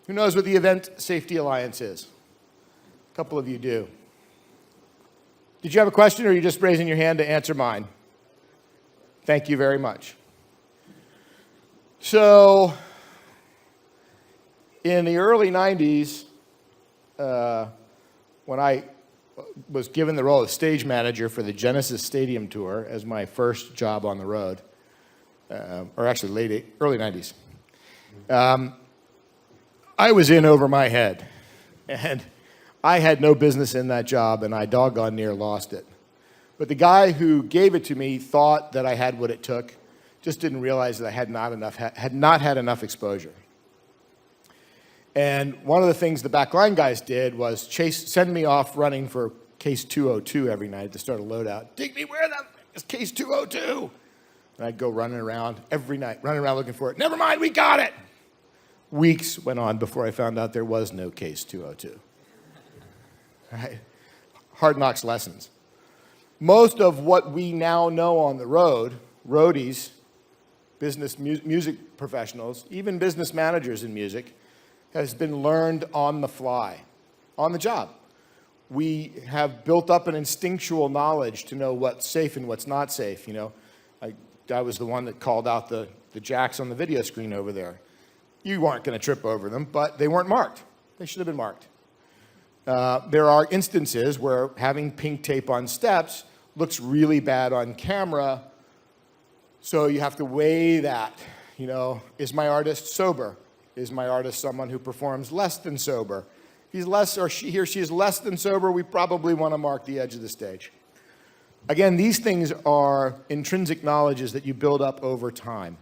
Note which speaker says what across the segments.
Speaker 1: Who knows what the Event Safety Alliance is? A couple of you do. Did you have a question, or are you just raising your hand to answer mine? Thank you very much. So, in the early 90s, when I was given the role of stage manager for the Genesis Stadium Tour as my first job on the road, or actually early 90s, I was in over my head, and I had no business in that job, and I doggone near lost it. But the guy who gave it to me thought that I had what it took, just didn't realize that I had not had enough exposure. And one of the things the backline guys did was send me off running for case 202 every night to start a loadout. Digby, where the is case 202? And I'd go running around every night, running around looking for it. Never mind, we got it. Weeks went on before I found out there was no case 202. Right? Hard knocks lessons. Most of what we now know on the road, roadies, business music professionals, even business managers in music, has been learned on the fly, on the job. We have built up an instinctual knowledge to know what's safe and what's not safe. You know, I was the one that called out the jacks on the video screen over there. You weren't going to trip over them, but they weren't marked. They should have been marked. There are instances where having pink tape on steps looks really bad on camera, so you have to weigh that. You know, is my artist sober? Is my artist someone who performs less than sober? If he's less, or he or she is less than sober, we probably want to mark the edge of the stage. Again, these things are intrinsic knowledges that you build up over time.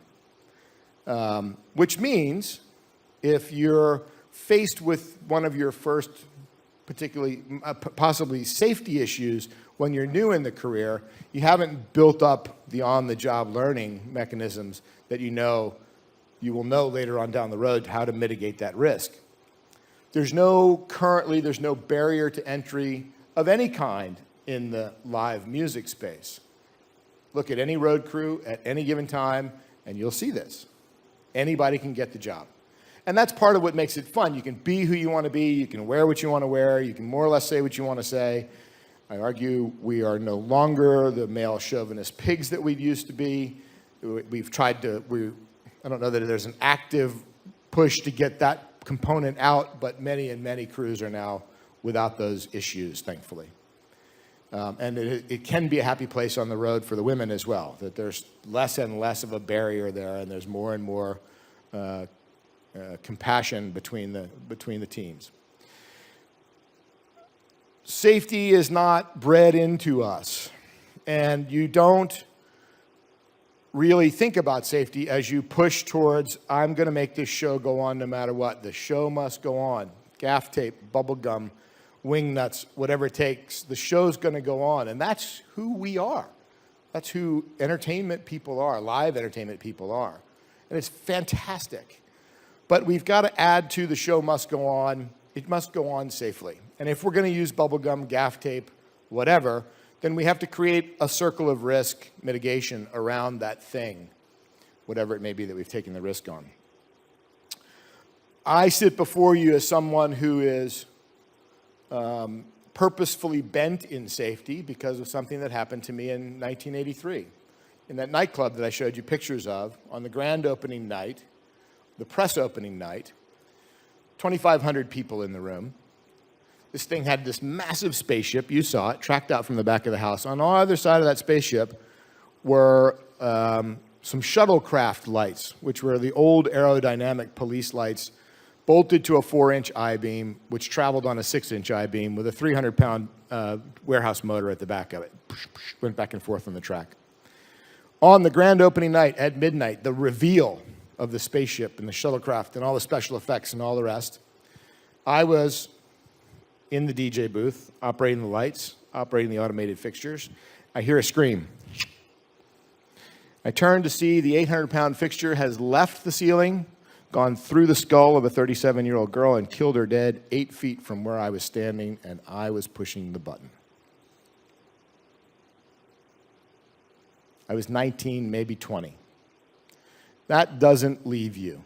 Speaker 1: Which means if you're faced with one of your first particularly possibly safety issues when you're new in the career, you haven't built up the on-the-job learning mechanisms that you will know later on down the road how to mitigate that risk. There's no barrier to entry of any kind in the live music space. Look at any road crew at any given time, and you'll see this. Anybody can get the job. And that's part of what makes it fun. You can be who you want to be. You can wear what you want to wear. You can more or less say what you want to say. I argue we are no longer the male chauvinist pigs that we used to be. We've tried to, I don't know that there's an active push to get that component out, but many crews are now without those issues, thankfully. And it can be a happy place on the road for the women as well, that there's less and less of a barrier there, and there's more and more compassion between the teams. Safety is not bred into us, and you don't really think about safety as you push towards, I'm going to make this show go on no matter what. The show must go on. Gaff tape, bubble gum, wing nuts, whatever it takes. The show's going to go on, and that's who we are. That's who entertainment people are, live entertainment people are. And it's fantastic. But we've got to add to the show must go on. It must go on safely. And if we're going to use bubble gum, gaff tape, whatever, then we have to create a circle of risk mitigation around that thing, whatever it may be that we've taken the risk on. I sit before you as someone who is purposefully bent in safety because of something that happened to me in 1983. In that nightclub that I showed you pictures of, on the grand opening night, the press opening night, 2,500 people in the room. This thing had this massive spaceship, you saw it, tracked out from the back of the house. On either side of that spaceship were some shuttlecraft lights, which were the old aerodynamic police lights, bolted to a 4-inch I-beam, which traveled on a 6-inch I-beam with a 300-pound warehouse motor at the back of it. Went back and forth on the track. On the grand opening night at midnight, the reveal of the spaceship and the shuttlecraft and all the special effects and all the rest, I was in the DJ booth, operating the lights, operating the automated fixtures. I hear a scream. I turn to see the 800-pound fixture has left the ceiling, gone through the skull of a 37-year-old girl and killed her dead 8 feet from where I was standing, and I was pushing the button. I was 19, maybe 20. That doesn't leave you.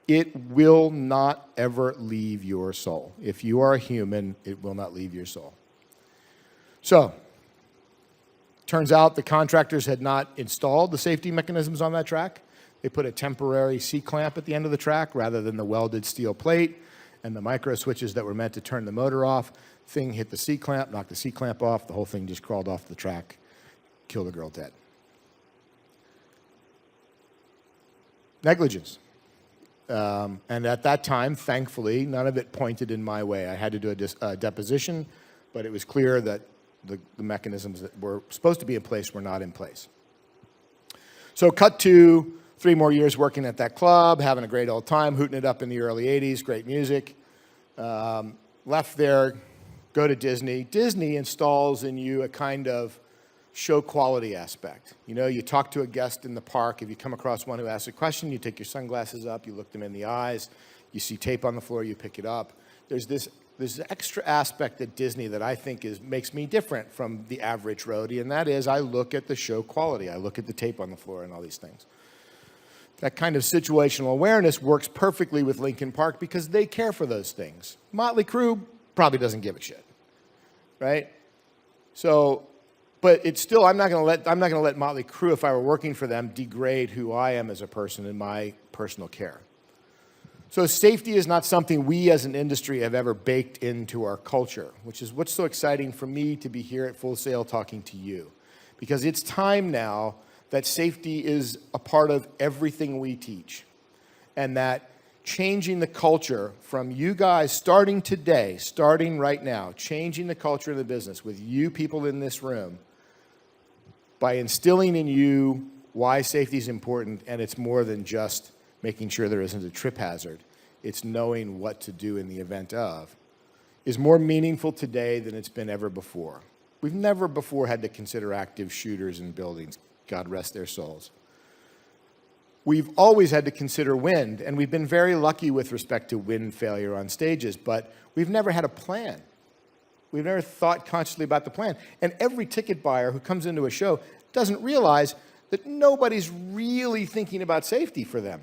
Speaker 1: It will not ever leave your soul. If you are a human, it will not leave your soul. So, turns out the contractors had not installed the safety mechanisms on that track. They put a temporary C-clamp at the end of the track rather than the welded steel plate and the micro switches that were meant to turn the motor off. Thing hit the C-clamp, knocked the C-clamp off, the whole thing just crawled off the track, killed a girl dead. Negligence. And at that time, thankfully, none of it pointed in my way. I had to do a deposition, but it was clear that the mechanisms that were supposed to be in place were not in place. So cut to 3 more years working at that club, having a great old time, hooting it up in the early 80s, great music. Left there, go to Disney. Disney installs in you a kind of show quality aspect. You know, you talk to a guest in the park. If you come across one who asks a question, you take your sunglasses up, you look them in the eyes, you see tape on the floor, you pick it up. There's this extra aspect at Disney that I think makes me different from the average roadie, and that is I look at the show quality. I look at the tape on the floor and all these things. That kind of situational awareness works perfectly with Linkin Park because they care for those things. Motley Crue probably doesn't give a shit, right? So, but it's still, I'm not going to let Motley Crue, if I were working for them, degrade who I am as a person in my personal care. So safety is not something we as an industry have ever baked into our culture, which is what's so exciting for me to be here at Full Sail talking to you. Because it's time now that safety is a part of everything we teach. And that changing the culture from you guys starting today, starting right now, changing the culture of the business with you people in this room by instilling in you why safety is important, and it's more than just making sure there isn't a trip hazard. It's knowing what to do in the event of, is more meaningful today than it's been ever before. We've never before had to consider active shooters in buildings, God rest their souls. We've always had to consider wind, and we've been very lucky with respect to wind failure on stages, but we've never had a plan. We've never thought consciously about the plan. And every ticket buyer who comes into a show doesn't realize that nobody's really thinking about safety for them.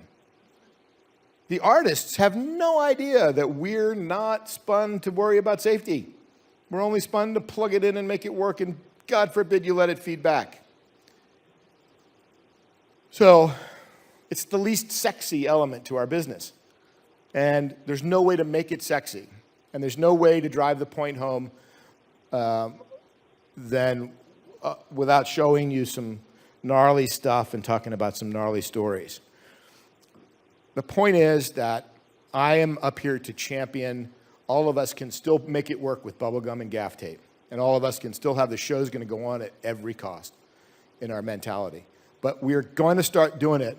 Speaker 1: The artists have no idea that we're not spun to worry about safety. We're only spun to plug it in and make it work, and God forbid you let it feed back. So it's the least sexy element to our business. And there's no way to make it sexy. And there's no way to drive the point home without showing you some gnarly stuff and talking about some gnarly stories. The point is that I am up here to champion all of us can still make it work with bubblegum and gaff tape. And all of us can still have the show's going to go on at every cost in our mentality. But we're going to start doing it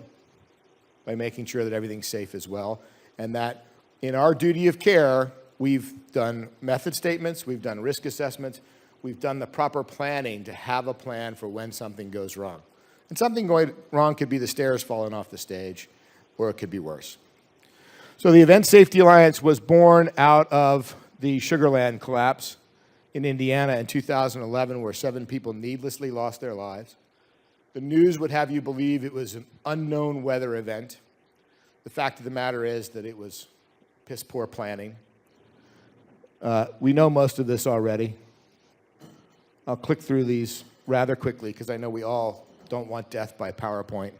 Speaker 1: by making sure that everything's safe as well. And that in our duty of care, we've done method statements, we've done risk assessments, we've done the proper planning to have a plan for when something goes wrong. And something going wrong could be the stairs falling off the stage, or it could be worse. So the Event Safety Alliance was born out of the Sugarland collapse in Indiana in 2011, where 7 people needlessly lost their lives. The news would have you believe it was an unknown weather event. The fact of the matter is that it was piss poor planning. We know most of this already. I'll click through these rather quickly because I know we all don't want death by PowerPoint.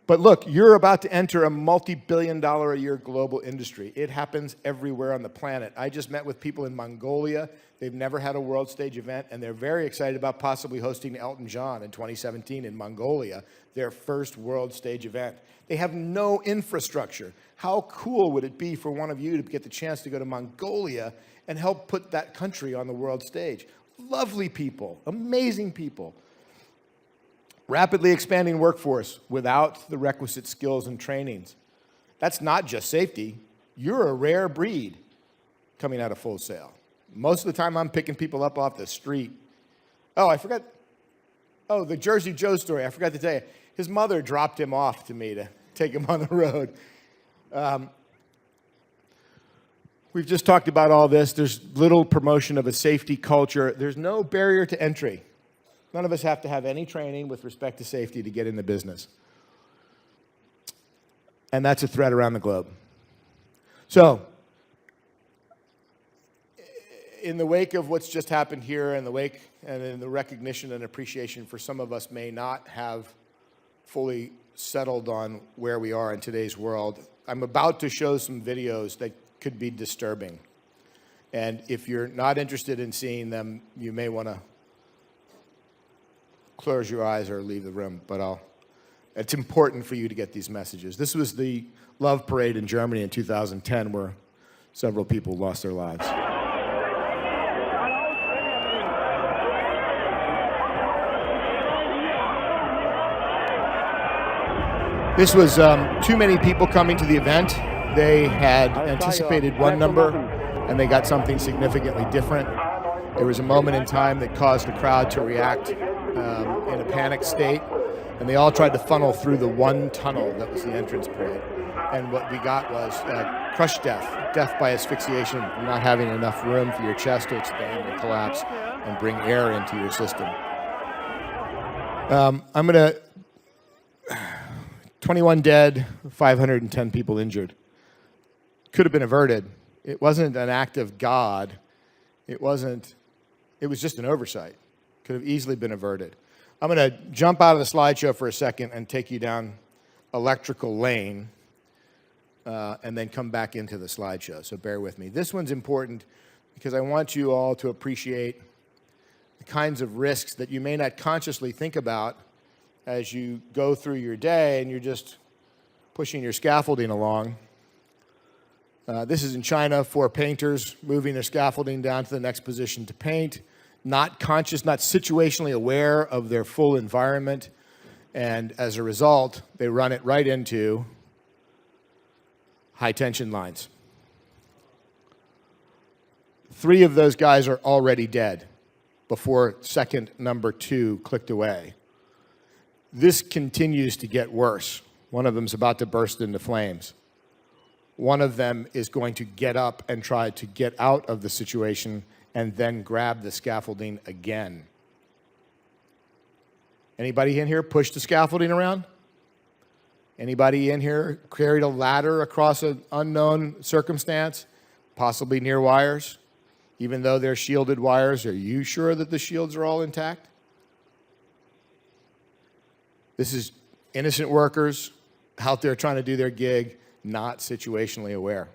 Speaker 1: But look, you're about to enter a multi-billion-dollar-a-year global industry. It happens everywhere on the planet. I just met with people in Mongolia. They've never had a world stage event, and they're very excited about possibly hosting Elton John in 2017 in Mongolia, their first world stage event. They have no infrastructure. How cool would it be for one of you to get the chance to go to Mongolia and help put that country on the world stage? Lovely people, amazing people. Rapidly expanding workforce without the requisite skills and trainings. That's not just safety. You're a rare breed coming out of Full Sail. Most of the time I'm picking people up off the street. Oh, I forgot. Oh, the Jersey Joe story. I forgot to tell you. His mother dropped him off to me to take him on the road. We've just talked about all this. There's little promotion of a safety culture. There's no barrier to entry. None of us have to have any training with respect to safety to get in the business. And that's a threat around the globe. So, in the wake of what's just happened here, in the recognition and appreciation for some of us may not have fully settled on where we are in today's world, I'm about to show some videos that could be disturbing. And if you're not interested in seeing them, you may want to close your eyes or leave the room, but it's important for you to get these messages. This was the Love Parade in Germany in 2010 where several people lost their lives. This was too many people coming to the event. They had anticipated one number, and they got something significantly different. There was a moment in time that caused the crowd to react in a panic state, and they all tried to funnel through the one tunnel that was the entrance point. And what we got was crushed death by asphyxiation, not having enough room for your chest to expand and collapse and bring air into your system. I'm going to... 21 dead, 510 people injured. Could have been averted. It wasn't an act of God. It was just an oversight. Could have easily been averted. I'm going to jump out of the slideshow for a second and take you down electrical lane and then come back into the slideshow, so bear with me. This one's important because I want you all to appreciate the kinds of risks that you may not consciously think about as you go through your day and you're just pushing your scaffolding along. This is in China, 4 painters moving their scaffolding down to the next position to paint, not conscious, not situationally aware of their full environment, and as a result, they run it right into high-tension lines. 3 of those guys are already dead before second number 2 clicked away. This continues to get worse. One of them's about to burst into flames. One of them is going to get up and try to get out of the situation and then grab the scaffolding again. Anybody in here push the scaffolding around? Anybody in here carried a ladder across an unknown circumstance, possibly near wires? Even though they're shielded wires, are you sure that the shields are all intact? This is innocent workers out there trying to do their gig, not situationally aware.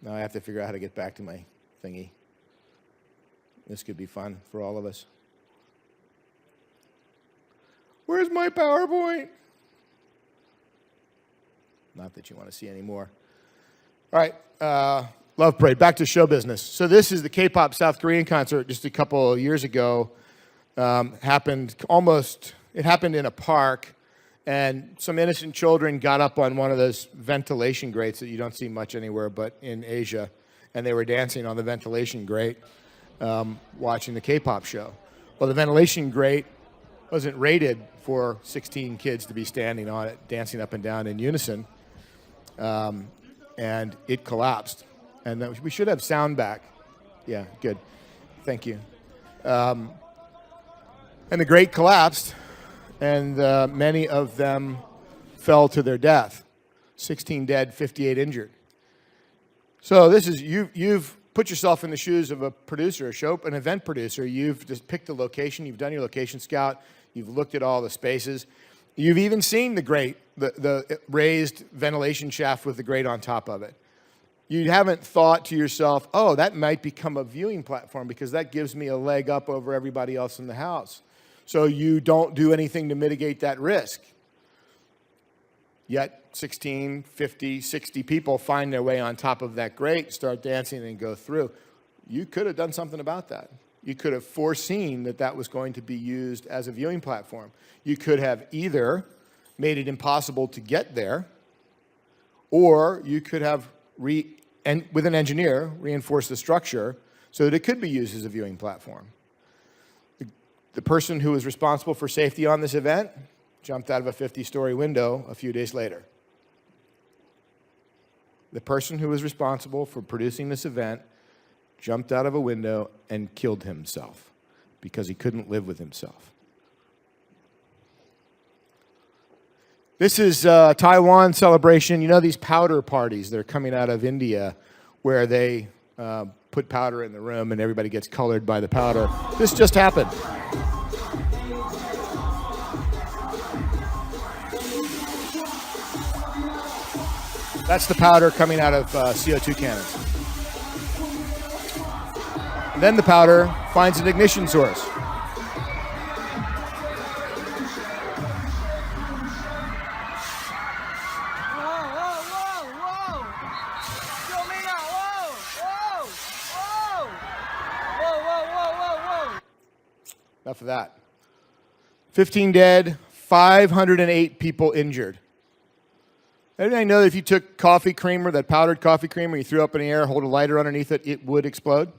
Speaker 1: Now I have to figure out how to get back to my thingy. This could be fun for all of us. Where's my PowerPoint? Not that you want to see anymore. All right. Love Parade, back to show business. So this is the K-pop South Korean concert just a couple of years ago. It happened in a park, and some innocent children got up on one of those ventilation grates that you don't see much anywhere but in Asia, and they were dancing on the ventilation grate, watching the K-pop show. Well, the ventilation grate wasn't rated for 16 kids to be standing on it, dancing up and down in unison, and it collapsed. And we should have sound back. Yeah, good. Thank you. And the grate collapsed, and many of them fell to their death. 16 dead, 58 injured. So this is, you've put yourself in the shoes of a producer, an event producer. You've just picked a location. You've done your location scout. You've looked at all the spaces. You've even seen the grate, the raised ventilation shaft with the grate on top of it. You haven't thought to yourself, oh, that might become a viewing platform because that gives me a leg up over everybody else in the house. So you don't do anything to mitigate that risk. Yet 16, 50, 60 people find their way on top of that grate, start dancing and go through. You could have done something about that. You could have foreseen that that was going to be used as a viewing platform. You could have either made it impossible to get there, or you could have with an engineer, reinforce the structure so that it could be used as a viewing platform. The person who was responsible for safety on this event jumped out of a 50-story window a few days later. The person who was responsible for producing this event jumped out of a window and killed himself because he couldn't live with himself. This is Taiwan celebration. You know these powder parties that are coming out of India where they put powder in the room and everybody gets colored by the powder. This just happened. That's the powder coming out of CO2 cannons. And then the powder finds an ignition source. Enough of that. 15 dead, 508 people injured. Everybody know that if you took coffee creamer, that powdered coffee creamer, you threw up in the air, hold a lighter underneath it, it would explode?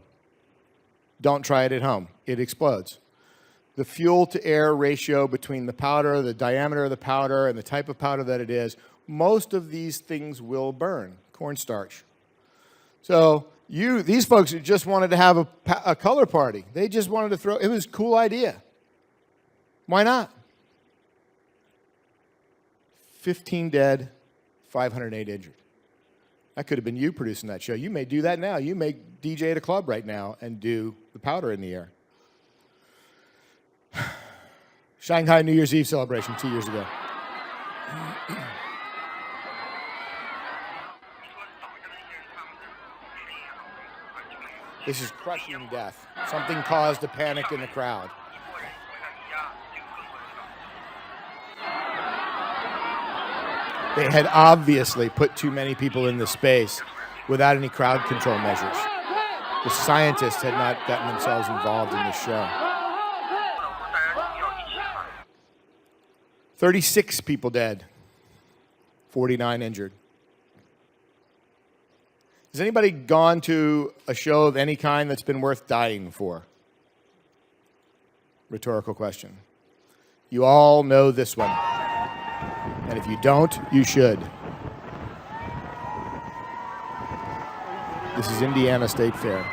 Speaker 1: Don't try it at home. It explodes. The fuel-to-air ratio between the powder, the diameter of the powder, and the type of powder that it is, most of these things will burn. Cornstarch. So these folks who just wanted to have a color party, they just wanted to throw, it was a cool idea. Why not? 15 dead, 508 injured. That could have been you producing that show. You may do that now. You may DJ at a club right now and do the powder in the air. Shanghai New Year's Eve celebration 2 years ago. This is crushing death. Something caused a panic in the crowd. They had obviously put too many people in the space without any crowd control measures. The scientists had not gotten themselves involved in this show. 36 people dead, 49 injured. Has anybody gone to a show of any kind that's been worth dying for? Rhetorical question. You all know this one. And if you don't, you should. This is Indiana State Fair.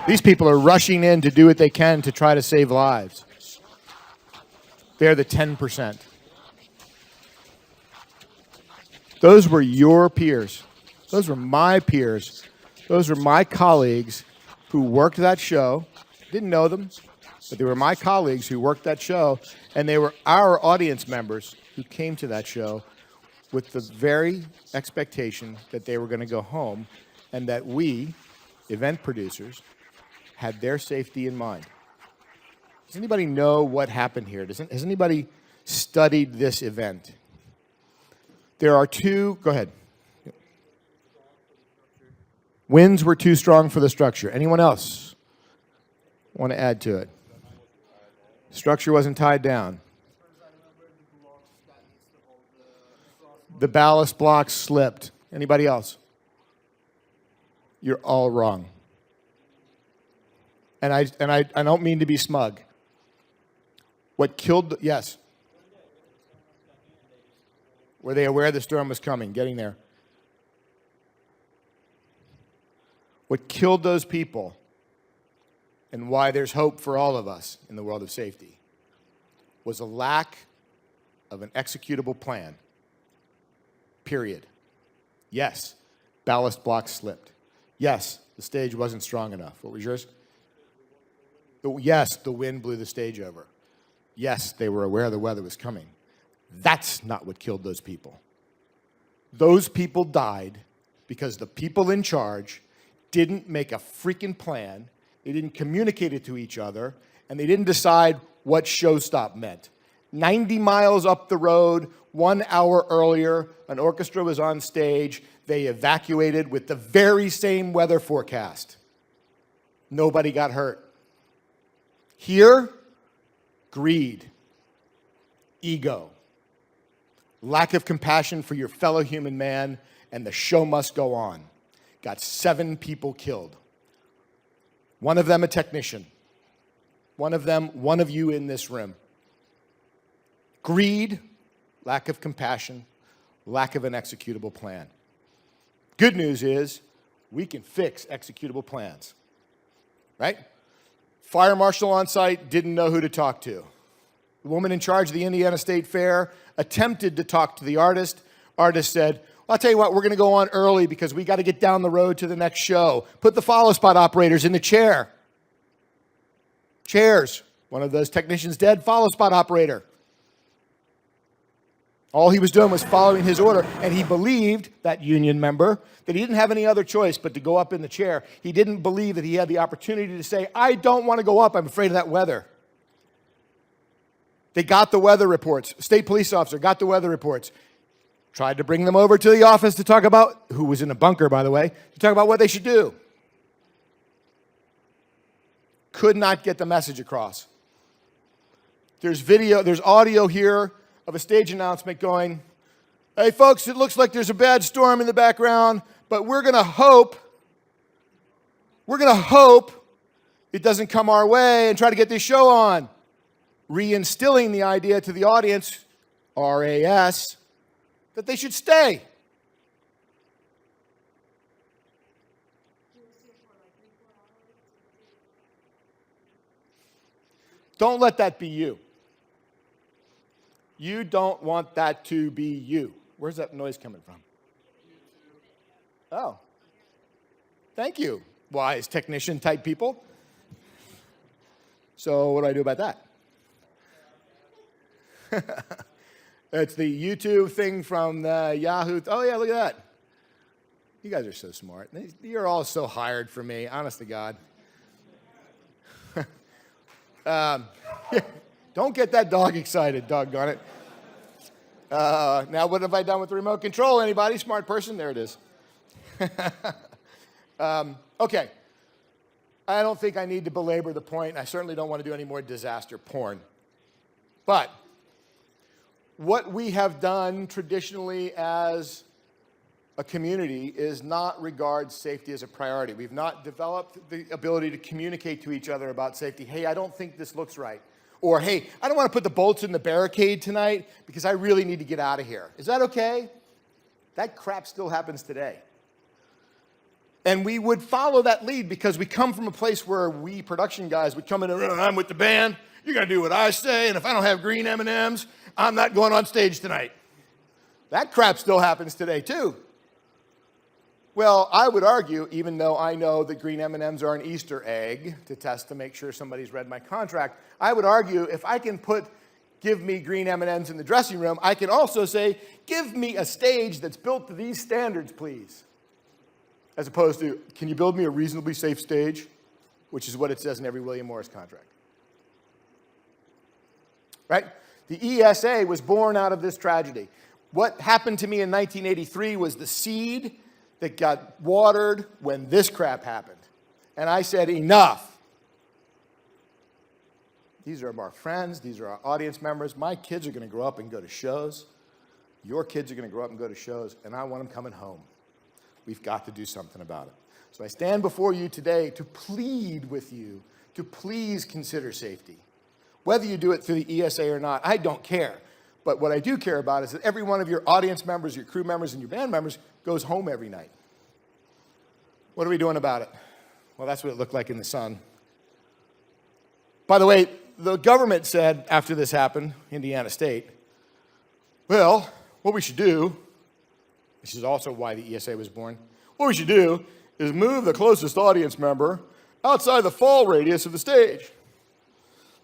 Speaker 1: These people are rushing in to do what they can to try to save lives. They're the 10%. Those were your peers. Those were my peers. Those were my colleagues who worked that show. Didn't know them, but they were my colleagues who worked that show, and they were our audience members who came to that show with the very expectation that they were going to go home and that we, event producers, had their safety in mind. Does anybody know what happened here? Has anybody studied this event? There are two, go ahead. Winds were too strong for the structure. Anyone else want to add to it? Structure wasn't tied down. The ballast blocks slipped. Anybody else? You're all wrong. And I don't mean to be smug. What killed, yes. Were they aware the storm was coming, getting there? What killed those people and why there's hope for all of us in the world of safety was a lack of an executable plan. Period. Yes, ballast blocks slipped. Yes, the stage wasn't strong enough. What was yours? Yes, the wind blew the stage over. Yes, they were aware the weather was coming. That's not what killed those people. Those people died because the people in charge didn't make a freaking plan, they didn't communicate it to each other, and they didn't decide what show stop meant. 90 miles up the road, 1 hour earlier, an orchestra was on stage. They evacuated with the very same weather forecast. Nobody got hurt. Here, greed, ego, lack of compassion for your fellow human man, and the show must go on. Got 7 people killed. One of them a technician. One of you in this room. Greed, lack of compassion, lack of an executable plan. Good news is we can fix executable plans, right? Fire marshal on site didn't know who to talk to. The woman in charge of the Indiana State Fair attempted to talk to the artist. Artist said, well, I'll tell you what, we're going to go on early because we got to get down the road to the next show. Put the follow spot operators in the chair. Chairs. One of those technicians dead, follow spot operator. All he was doing was following his order, and he believed, that union member, that he didn't have any other choice but to go up in the chair. He didn't believe that he had the opportunity to say, I don't want to go up, I'm afraid of that weather. They got the weather reports. State police officer got the weather reports. Tried to bring them over to the office to talk about, who was in a bunker, by the way, to talk about what they should do. Could not get the message across. There's video, there's audio here of a stage announcement going, hey folks, it looks like there's a bad storm in the background, but we're going to hope it doesn't come our way and try to get this show on. Reinstilling the idea to the audience, RAS, that they should stay. Don't let that be you. You don't want that to be you. Where's that noise coming from? Oh. Thank you, wise technician type people. So what do I do about that? It's the YouTube thing from the Yahoo. Oh, yeah, look at that. You guys are so smart. You're all so hired for me, honest to God. Don't get that dog excited, doggone it. Now, what have I done with the remote control? Anybody? Smart person? There it is. Okay. I don't think I need to belabor the point. I certainly don't want to do any more disaster porn. But what we have done traditionally as a community is not regard safety as a priority. We've not developed the ability to communicate to each other about safety. Hey, I don't think this looks right. Or, hey, I don't want to put the bolts in the barricade tonight because I really need to get out of here. Is that okay? That crap still happens today. And we would follow that lead because we come from a place where we production guys would come in and I'm with the band. You're going to do what I say. And if I don't have green M&Ms, I'm not going on stage tonight. That crap still happens today, too. Well, I would argue, even though I know that green M&Ms are an Easter egg to test to make sure somebody's read my contract, I would argue if I can give me green M&Ms in the dressing room, I can also say, give me a stage that's built to these standards, please. As opposed to, can you build me a reasonably safe stage? Which is what it says in every William Morris contract. Right? The ESA was born out of this tragedy. What happened to me in 1983 was the seed that got watered when this crap happened. And I said, enough. These are our friends. These are our audience members. My kids are going to grow up and go to shows. Your kids are going to grow up and go to shows. And I want them coming home. We've got to do something about it. So I stand before you today to plead with you to please consider safety. Whether you do it through the ESA or not, I don't care. But what I do care about is that every one of your audience members, your crew members, and your band members goes home every night. What are we doing about it? Well, that's what it looked like in the sun. By the way, the government said after this happened, Indiana State, well, what we should do, this is also why the ESA was born, what we should do is move the closest audience member outside the fall radius of the stage.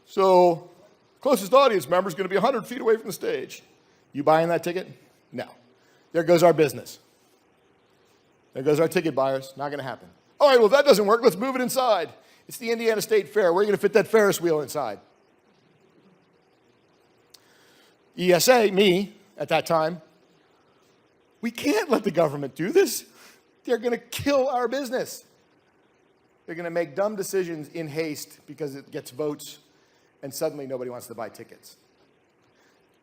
Speaker 1: So, closest audience member is going to be 100 feet away from the stage. You buying that ticket? No. There goes our business. There goes our ticket buyers. Not going to happen. All right, well, if that doesn't work, let's move it inside. It's the Indiana State Fair. We're going to fit that Ferris wheel inside. ESA, me, at that time, we can't let the government do this. They're going to kill our business. They're going to make dumb decisions in haste because it gets votes, and suddenly nobody wants to buy tickets.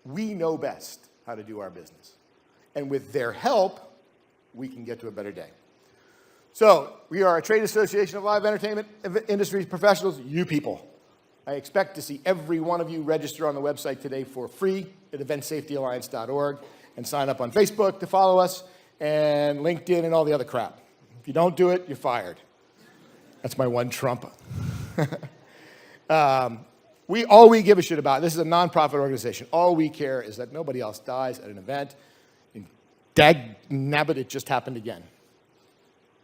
Speaker 1: We know best how to do our business. And with their help, we can get to a better day. So, we are a trade association of live entertainment industry professionals, you people. I expect to see every one of you register on the website today for free at eventsafetyalliance.org and sign up on Facebook to follow us and LinkedIn and all the other crap. If you don't do it, you're fired. That's my one trump. All we give a shit about, this is a nonprofit organization, all we care is that nobody else dies at an event. And dag nabbit, it just happened again.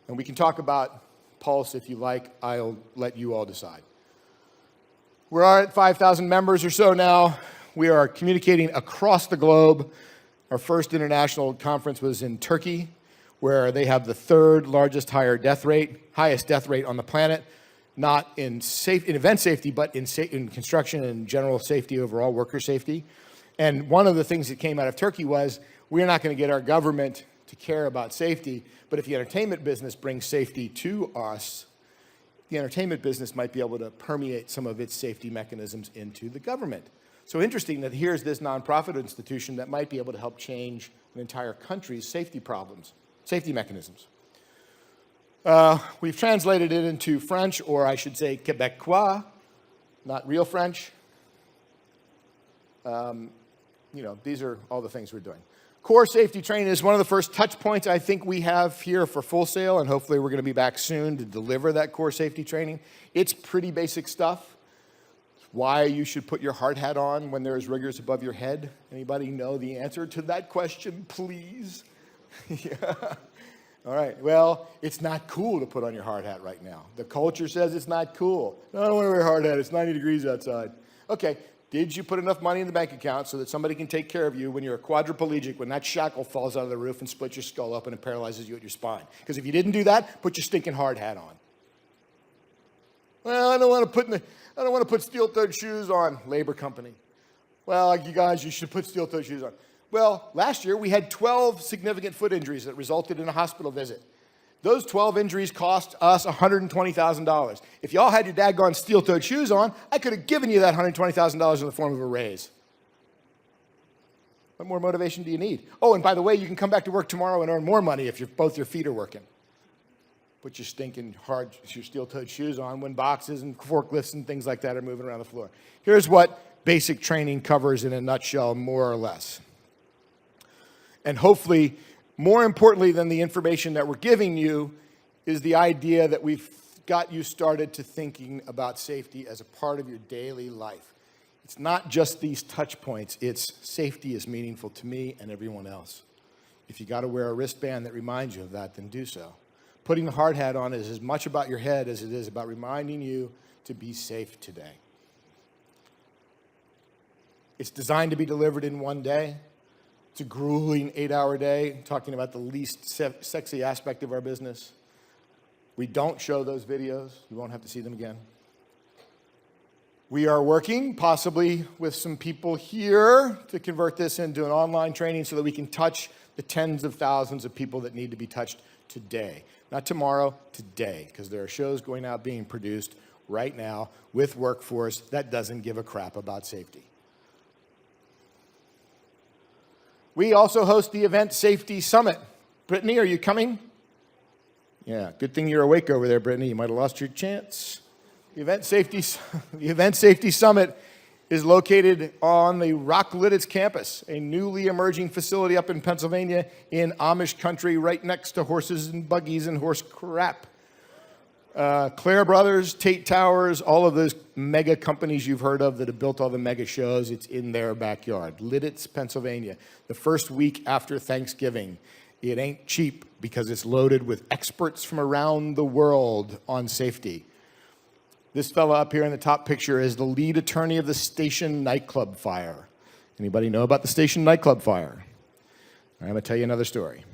Speaker 1: And we can talk about Pulse if you like. I'll let you all decide. We're at 5,000 members or so now. We are communicating across the globe. Our first international conference was in Turkey, where they have the third largest highest death rate on the planet. Not in event safety, but in construction and general safety overall, worker safety. And one of the things that came out of Turkey was, we're not going to get our government to care about safety, but if the entertainment business brings safety to us, the entertainment business might be able to permeate some of its safety mechanisms into the government. So interesting that here's this nonprofit institution that might be able to help change an entire country's safety mechanisms. We've translated it into French, or I should say Quebecois, not real French. These are all the things we're doing. Core safety training is one of the first touch points I think we have here for Full Sail, and hopefully we're going to be back soon to deliver that core safety training. It's pretty basic stuff. Why you should put your hard hat on when there's riggers above your head. Anybody know the answer to that question, please? Yeah. All right, well, it's not cool to put on your hard hat right now. The culture says it's not cool. No, I don't want to wear a hard hat. It's 90 degrees outside. Okay, did you put enough money in the bank account so that somebody can take care of you when you're a quadriplegic, when that shackle falls out of the roof and splits your skull open and paralyzes you at your spine? Because if you didn't do that, put your stinking hard hat on. Well, I don't want to put steel-toed shoes on, labor company. Well, you guys, you should put steel-toed shoes on. Well, last year we had 12 significant foot injuries that resulted in a hospital visit. Those 12 injuries cost us $120,000. If y'all had your daggone steel-toed shoes on, I could have given you that $120,000 in the form of a raise. What more motivation do you need? Oh, and by the way, you can come back to work tomorrow and earn more money if both your feet are working. Put your stinking your steel-toed shoes on when boxes and forklifts and things like that are moving around the floor. Here's what basic training covers in a nutshell, more or less. And hopefully, more importantly than the information that we're giving you, is the idea that we've got you started to thinking about safety as a part of your daily life. It's not just these touch points, it's safety is meaningful to me and everyone else. If you got to wear a wristband that reminds you of that, then do so. Putting the hard hat on is as much about your head as it is about reminding you to be safe today. It's designed to be delivered in one day. It's a grueling 8-hour day, talking about the least sexy aspect of our business. We don't show those videos. You won't have to see them again. We are working, possibly with some people here, to convert this into an online training so that we can touch the tens of thousands of people that need to be touched today. Not tomorrow, today, because there are shows going out being produced right now with workforce that doesn't give a crap about safety. We also host the Event Safety Summit. Brittany, are you coming? Yeah, good thing you're awake over there, Brittany. You might have lost your chance. The Event Safety Summit is located on the Rocklidditz campus, a newly emerging facility up in Pennsylvania in Amish country, right next to horses and buggies and horse crap. Clare Brothers, Tate Towers, all of those mega companies you've heard of that have built all the mega shows, it's in their backyard. Lidditz, Pennsylvania, the first week after Thanksgiving. It ain't cheap because it's loaded with experts from around the world on safety. This fella up here in the top picture is the lead attorney of the Station nightclub fire. Anybody know about the Station nightclub fire? I'm going to tell you another story.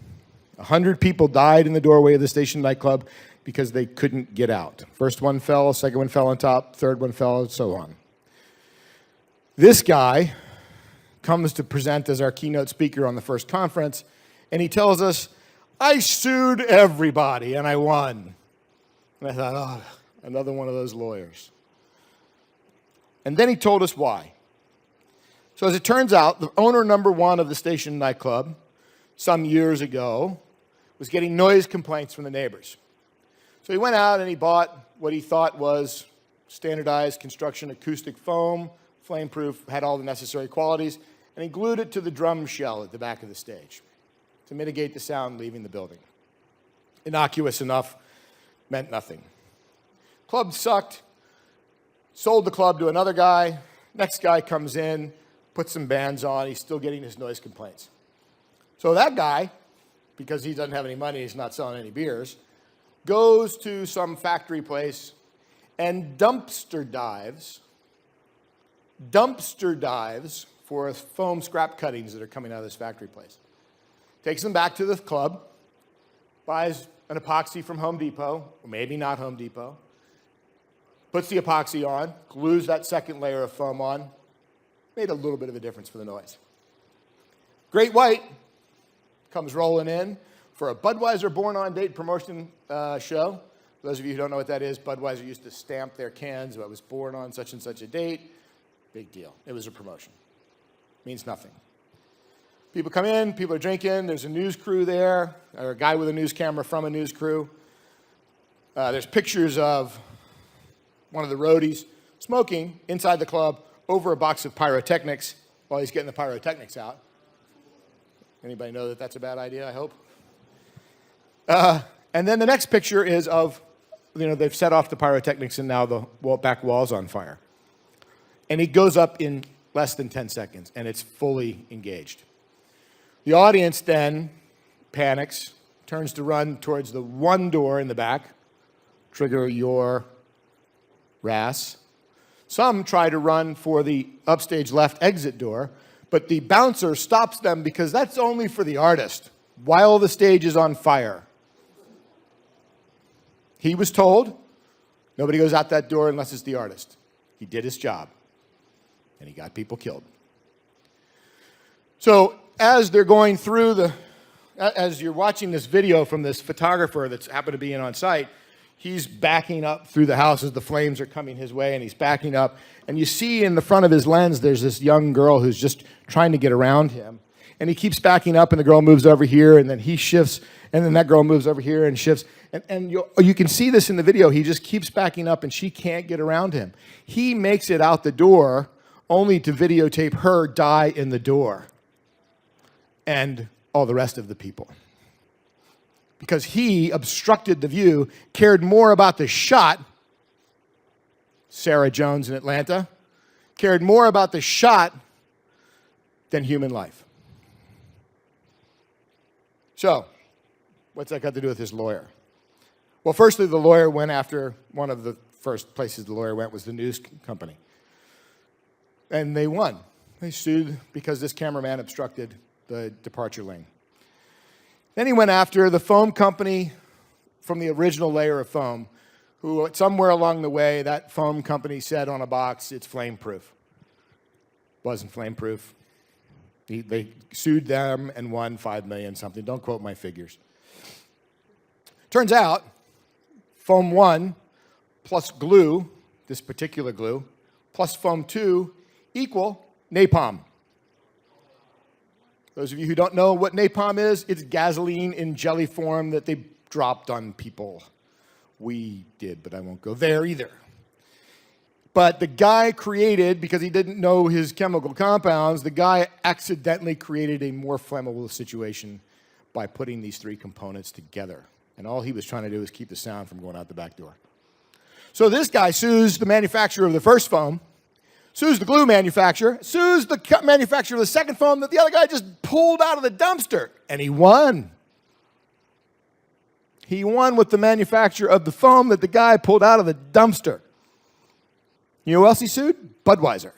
Speaker 1: 100 people died in the doorway of the Station nightclub because they couldn't get out. First one fell, second one fell on top, third one fell, and so on. This guy comes to present as our keynote speaker on the first conference, and he tells us, I sued everybody, and I won. And I thought, oh, another one of those lawyers. And then he told us why. So as it turns out, the owner number one of the Station nightclub, some years ago, was getting noise complaints from the neighbors. So he went out and he bought what he thought was standardized construction acoustic foam, flame-proof, had all the necessary qualities, and he glued it to the drum shell at the back of the stage. to mitigate the sound leaving the building. Innocuous enough, meant nothing. Club sucked, sold the club to another guy. Next guy comes in, puts some bands on, he's still getting his noise complaints. So that guy, because he doesn't have any money, he's not selling any beers, goes to some factory place and dumpster dives for foam scrap cuttings that are coming out of this factory place. Takes them back to the club, buys an epoxy from Home Depot, or maybe not Home Depot, puts the epoxy on, glues that second layer of foam on, made a little bit of a difference for the noise. Great White comes rolling in for a Budweiser Born on Date promotion show. For those of you who don't know what that is, Budweiser used to stamp their cans, I was born on such and such a date. Big deal. It was a promotion. Means nothing. People come in, people are drinking, there's a news crew there, or a guy with a news camera from a news crew. There's pictures of one of the roadies smoking inside the club over a box of pyrotechnics while he's getting the pyrotechnics out. Anybody know that that's a bad idea, I hope? And then the next picture is of, they've set off the pyrotechnics and now the back wall's on fire. And he goes up in less than 10 seconds, and it's fully engaged. The audience then panics, turns to run towards the one door in the back, trigger your wrath. Some try to run for the upstage left exit door, but the bouncer stops them because that's only for the artist while the stage is on fire. He was told, nobody goes out that door unless it's the artist. He did his job, and he got people killed. So as they're going through as you're watching this video from this photographer that's happened to be in on site, he's backing up through the house as the flames are coming his way, and he's backing up. And you see in the front of his lens, there's this young girl who's just trying to get around him. And he keeps backing up, and the girl moves over here, and then he shifts, and then that girl moves over here and shifts. And you can see this in the video. He just keeps backing up, and she can't get around him. He makes it out the door only to videotape her die in the door and all the rest of the people. Because he obstructed the view, cared more about the shot, Sarah Jones in Atlanta, cared more about the shot than human life. So, what's that got to do with his lawyer? Well, firstly, the lawyer went after, one of the first places the lawyer went was the news company. And they won. They sued because this cameraman obstructed the departure lane. Then he went after the foam company from the original layer of foam, who somewhere along the way, that foam company said on a box, it's flame-proof. Wasn't flame-proof. They sued them and won $5 million something. Don't quote my figures. Turns out, foam 1 plus glue, this particular glue, plus foam 2 equal napalm. Those of you who don't know what napalm is, it's gasoline in jelly form that they dropped on people. We did, but I won't go there either. But the guy created, because he didn't know his chemical compounds, the guy accidentally created a more flammable situation by putting these three components together. And all he was trying to do was keep the sound from going out the back door. So this guy sues the manufacturer of the first foam, sues the glue manufacturer, sues the manufacturer of the second foam that the other guy just pulled out of the dumpster. And he won. He won with the manufacturer of the foam that the guy pulled out of the dumpster. You know who else he sued? Budweiser.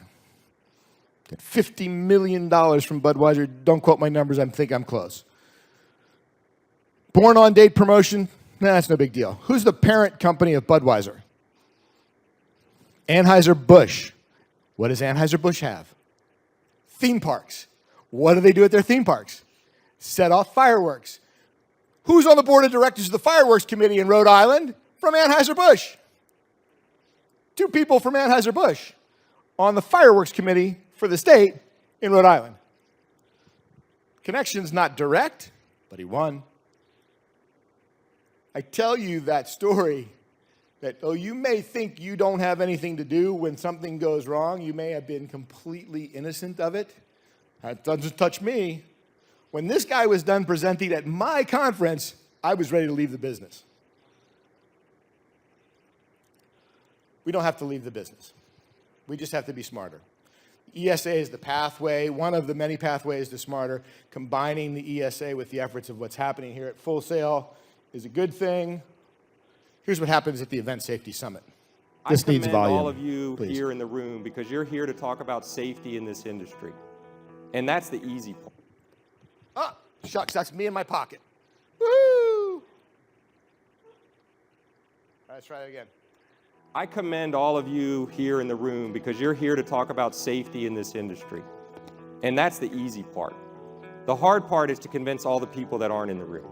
Speaker 1: Got $50 million from Budweiser. Don't quote my numbers. I think I'm close. Born on date promotion. Nah, that's no big deal. Who's the parent company of Budweiser? Anheuser-Busch. What does Anheuser-Busch have? Theme parks. What do they do at their theme parks? Set off fireworks. Who's on the board of directors of the fireworks committee in Rhode Island? From Anheuser-Busch. 2 people from Anheuser-Busch on the fireworks committee for the state in Rhode Island. Connection's not direct, but he won. I tell you that story that, you may think you don't have anything to do when something goes wrong. You may have been completely innocent of it. That doesn't touch me. When this guy was done presenting at my conference, I was ready to leave the business. We don't have to leave the business. We just have to be smarter. ESA is the pathway, one of the many pathways to smarter. Combining the ESA with the efforts of what's happening here at Full Sail is a good thing. Here's what happens at the Event Safety Summit. This needs volume.
Speaker 2: I commend all of you
Speaker 1: please.
Speaker 2: Here in the room because you're here to talk about safety in this industry. And that's the easy part.
Speaker 1: Oh, shucks, that's me in my pocket. Woo! All right, let's try it again.
Speaker 2: I commend all of you here in the room because you're here to talk about safety in this industry. And that's the easy part. The hard part is to convince all the people that aren't in the room.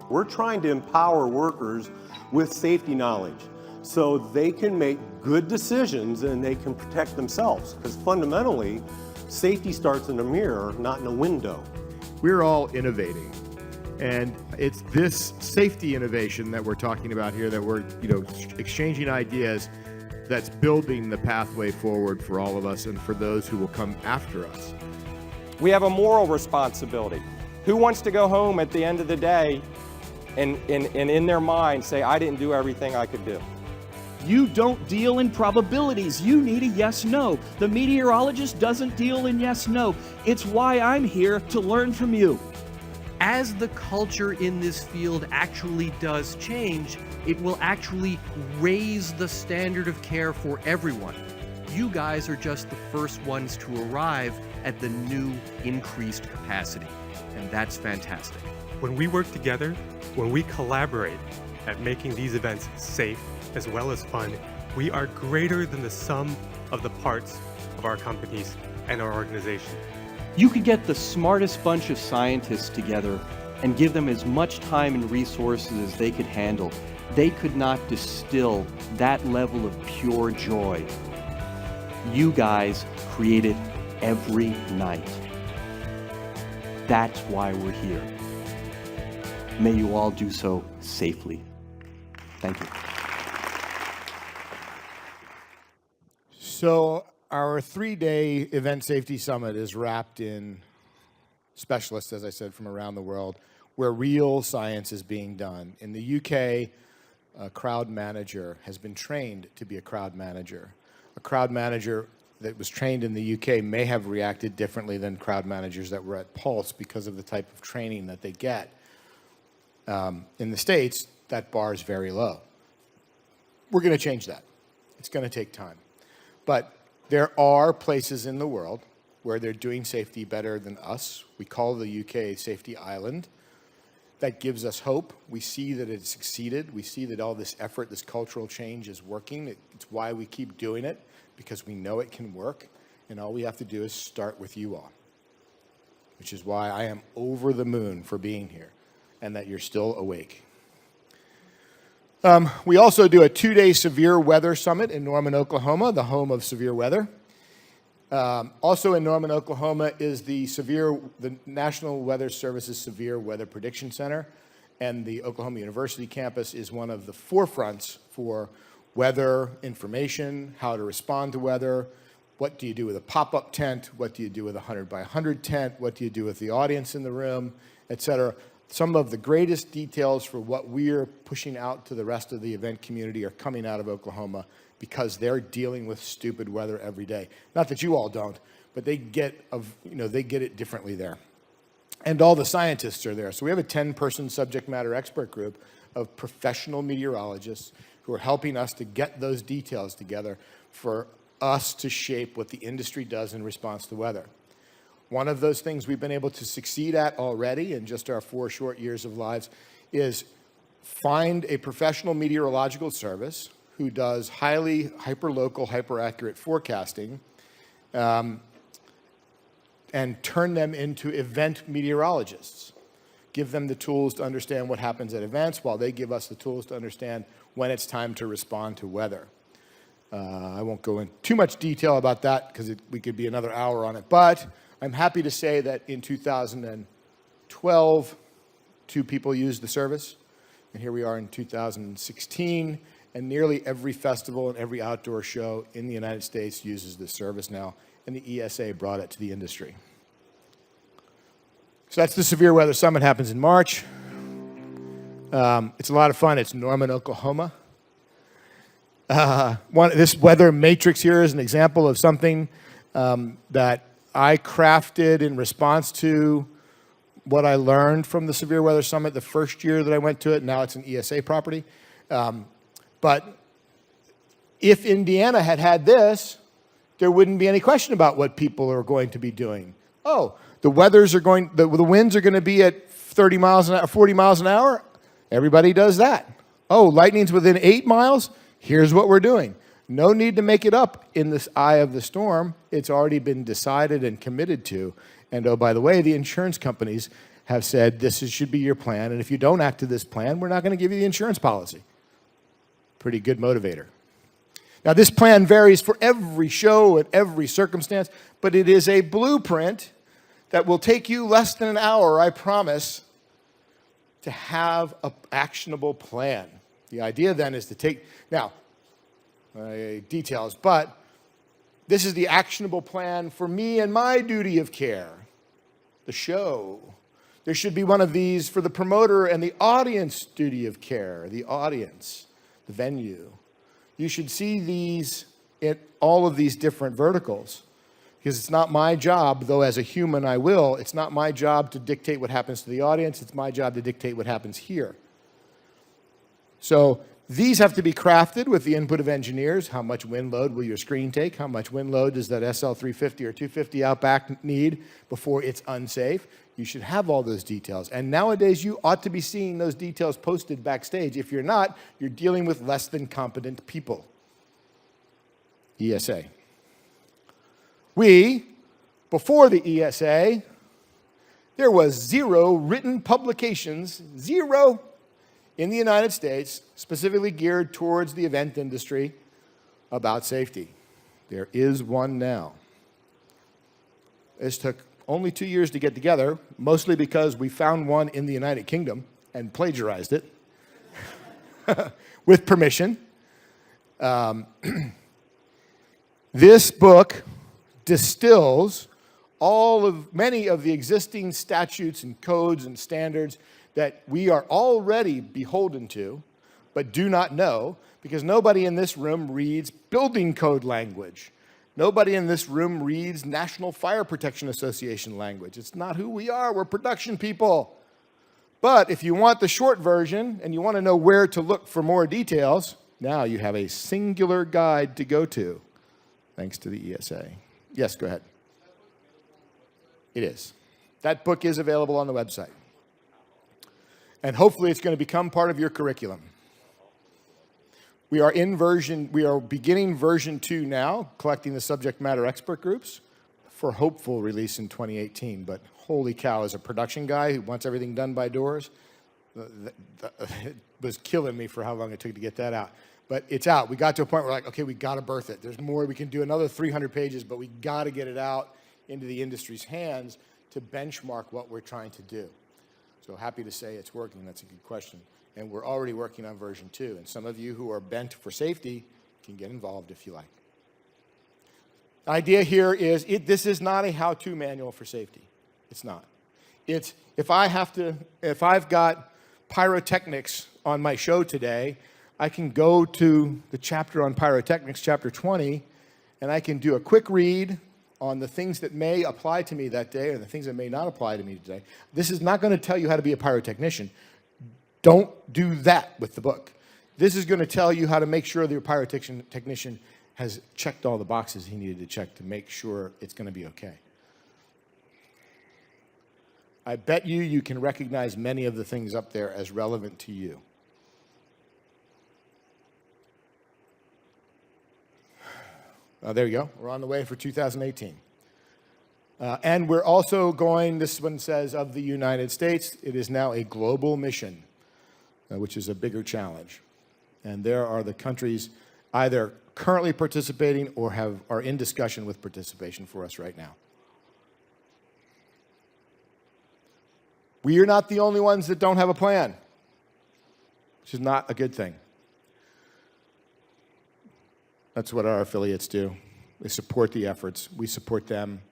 Speaker 3: We're trying to empower workers with safety knowledge so they can make good decisions and they can protect themselves. Because fundamentally, safety starts in a mirror, not in a window.
Speaker 1: We're all innovating. And it's this safety innovation that we're talking about here, that we're exchanging ideas, that's building the pathway forward for all of us and for those who will come after us.
Speaker 2: We have a moral responsibility. Who wants to go home at the end of the day and in their mind say, I didn't do everything I could do?
Speaker 4: You don't deal in probabilities. You need a yes-no. The meteorologist doesn't deal in yes-no. It's why I'm here to learn from you.
Speaker 5: As the culture in this field actually does change, it will actually raise the standard of care for everyone. You guys are just the first ones to arrive at the new increased capacity, and that's fantastic.
Speaker 6: When we work together, when we collaborate at making these events safe as well as fun, we are greater than the sum of the parts of our companies and our organization.
Speaker 4: You could get the smartest bunch of scientists together and give them as much time and resources as they could handle. They could not distill that level of pure joy. You guys create it every night. That's why we're here. May you all do so safely. Thank you.
Speaker 1: So our 3-day Event Safety Summit is wrapped in specialists, as I said, from around the world, where real science is being done. In the UK, a crowd manager has been trained to be a crowd manager. A crowd manager that was trained in the UK may have reacted differently than crowd managers that were at Pulse because of the type of training that they get. In the States, that bar is very low. We're going to change that. It's going to take time. But there are places in the world where they're doing safety better than us. We call the UK a safety island. That gives us hope. We see that it's succeeded. We see that all this effort, this cultural change is working. It's why we keep doing it, because we know it can work. And all we have to do is start with you all, which is why I am over the moon for being here and that you're still awake. We also do a 2-day severe weather summit in Norman, Oklahoma, the home of severe weather. Also in Norman, Oklahoma is the National Weather Service's Severe Weather Prediction Center, and the Oklahoma University campus is one of the forefronts for weather information, how to respond to weather, what do you do with a pop-up tent, what do you do with a 100 by 100 tent, what do you do with the audience in the room, etc. Some of the greatest details for what we're pushing out to the rest of the event community are coming out of Oklahoma because they're dealing with stupid weather every day. Not that you all don't, but they get it differently there. And all the scientists are there. So we have a 10-person subject matter expert group of professional meteorologists who are helping us to get those details together for us to shape what the industry does in response to weather. One of those things we've been able to succeed at already in just our 4 short years of lives is find a professional meteorological service who does highly hyperlocal, hyper-accurate forecasting and turn them into event meteorologists. Give them the tools to understand what happens at events while they give us the tools to understand when it's time to respond to weather. I won't go into too much detail about that because we could be another hour on it, but I'm happy to say that in 2012, 2 people used the service, and here we are in 2016, and nearly every festival and every outdoor show in the United States uses this service now, and the ESA brought it to the industry. So that's the Severe Weather Summit, happens in March. It's a lot of fun. It's Norman, Oklahoma. This weather matrix here is an example of something that I crafted in response to what I learned from the Severe Weather Summit the first year that I went to it. Now it's an ESA property. But if Indiana had had this, there wouldn't be any question about what people are going to be doing. Oh, the winds are going to be at 30 miles an hour, 40 miles an hour. Everybody does that. Oh, lightning's within 8 miles. Here's what we're doing. No need to make it up in this eye of the storm. It's already been decided and committed to. And oh, by the way, the insurance companies have said this should be your plan. And if you don't act to this plan, we're not going to give you the insurance policy. Pretty good motivator. Now, this plan varies for every show and every circumstance, but it is a blueprint that will take you less than an hour, I promise, to have an actionable plan. The idea then is to take, now, details, but this is the actionable plan for me and my duty of care, the show. There should be one of these for the promoter and the audience duty of care, the audience, the venue. You should see these in all of these different verticals, because it's not my job, though as a human I will, it's not my job to dictate what happens to the audience, it's my job to dictate what happens here. So these have to be crafted with the input of engineers. How much wind load will your screen take? How much wind load does that SL350 or 250 out back need before it's unsafe? You should have all those details. And nowadays, you ought to be seeing those details posted backstage. If you're not, you're dealing with less than competent people. ESA. Before the ESA, there was 0 written publications, 0, in the United States, specifically geared towards the event industry about safety. There is one now. This took only 2 years to get together, mostly because we found one in the United Kingdom and plagiarized it with permission. This book distills many of the existing statutes and codes and standards that we are already beholden to, but do not know, because nobody in this room reads building code language. Nobody in this room reads National Fire Protection Association language. It's not who we are. We're production people. But if you want the short version and you want to know where to look for more details, now you have a singular guide to go to, thanks to the ESA. Yes, go ahead. It is. That book is available on the website. And hopefully it's going to become part of your curriculum. We are beginning version 2 now, collecting the subject matter expert groups for hopeful release in 2018. But holy cow, as a production guy who wants everything done by doors, it was killing me for how long it took to get that out. But it's out. We got to a point where we're like, okay, we got to birth it. There's more. We can do another 300 pages, but we got to get it out into the industry's hands to benchmark what we're trying to do. So happy to say it's working. That's a good question. And we're already working on version 2. And some of you who are bent for safety can get involved if you like. The idea here is this is not a how-to manual for safety. It's not. It's if I've got pyrotechnics on my show today, I can go to the chapter on pyrotechnics, chapter 20, and I can do a quick read on the things that may apply to me that day and the things that may not apply to me today. This is not going to tell you how to be a pyrotechnician. Don't do that with the book. This is going to tell you how to make sure that your pyrotechnician has checked all the boxes he needed to check to make sure it's going to be okay. I bet you can recognize many of the things up there as relevant to you. There you go. We're on the way for 2018. And we're also going, this one says, of the United States, it is now a global mission, which is a bigger challenge. And there are the countries either currently participating or are in discussion with participation for us right now. We are not the only ones that don't have a plan, which is not a good thing. That's what our affiliates do. They support the efforts. We support them.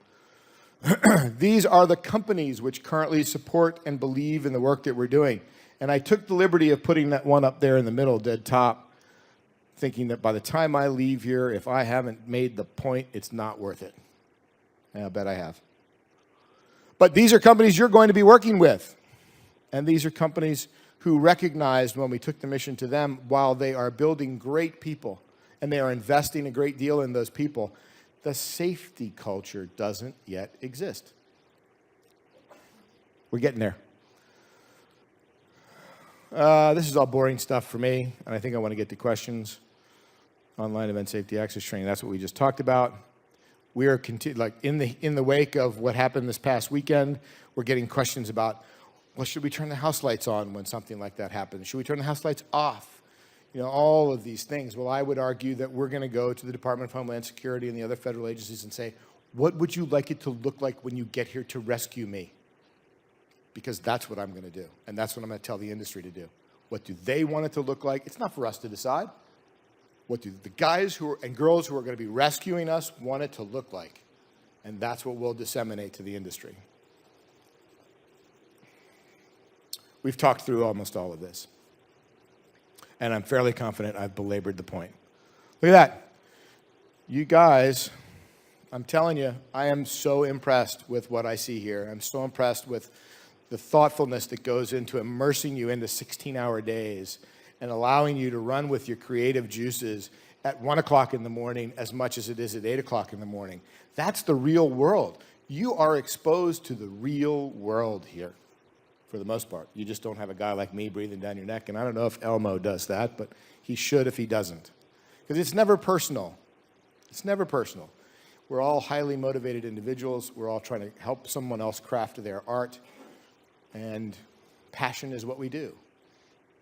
Speaker 1: These are the companies which currently support and believe in the work that we're doing. And I took the liberty of putting that one up there in the middle, dead top, thinking that by the time I leave here, if I haven't made the point, it's not worth it. And I bet I have. But these are companies you're going to be working with. And these are companies who recognized when we took the mission to them, while they are building great people and they are investing a great deal in those people, the safety culture doesn't yet exist. We're getting there. This is all boring stuff for me, and I think I want to get to questions. Online event safety access training, that's what we just talked about. We are in the wake of what happened this past weekend, we're getting questions about, well, should we turn the house lights on when something like that happens? Should we turn the house lights off? You know, all of these things. Well, I would argue that we're going to go to the Department of Homeland Security and the other federal agencies and say, what would you like it to look like when you get here to rescue me? Because that's what I'm going to do, and that's what I'm going to tell the industry to do. What do they want it to look like? It's not for us to decide. What do the guys and girls who are going to be rescuing us want it to look like? And that's what we'll disseminate to the industry. We've talked through almost all of this. And I'm fairly confident I've belabored the point. Look at that. You guys, I'm telling you, I am so impressed with what I see here. I'm so impressed with the thoughtfulness that goes into immersing you into 16-hour days and allowing you to run with your creative juices at 1 o'clock in the morning as much as it is at 8 o'clock in the morning. That's the real world. You are exposed to the real world here, for the most part. You just don't have a guy like me breathing down your neck, and I don't know if Elmo does that, but he should if he doesn't. Because it's never personal. It's never personal. We're all highly motivated individuals. We're all trying to help someone else craft their art, and passion is what we do.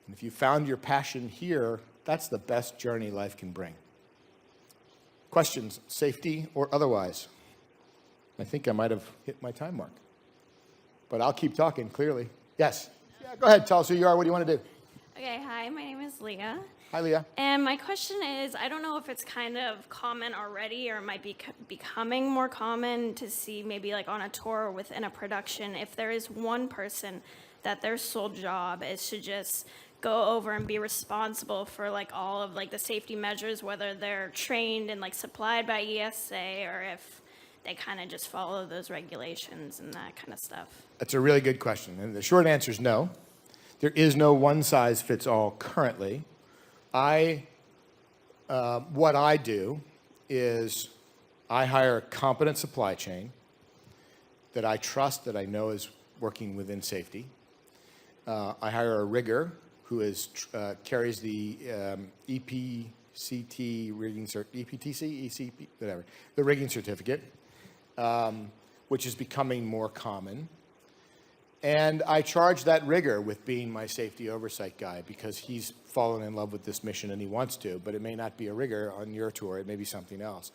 Speaker 1: And if you found your passion here, that's the best journey life can bring. Questions, safety or otherwise? I think I might have hit my time mark. But I'll keep talking, clearly. Yes? Yeah, go ahead. Tell us who you are. What do you want to do?
Speaker 7: Okay, hi, my name is Leah.
Speaker 1: Hi, Leah.
Speaker 7: And my question is, I don't know if it's kind of common already or it might be becoming more common to see maybe like on a tour or within a production, if there is one person that their sole job is to just go over and be responsible for like all of like the safety measures, whether they're trained and like supplied by ESA or if they kind of just follow those regulations and that kind of stuff.
Speaker 1: That's a really good question. And the short answer is no. There is no one-size-fits-all currently. What I do is I hire a competent supply chain that I trust, that I know is working within safety. I hire a rigger who carries the EPCT rigging EPTC, ECP, whatever, the rigging certificate, which is becoming more common. And I charge that rigger with being my safety oversight guy because he's fallen in love with this mission and he wants to, but it may not be a rigger on your tour, it may be something else.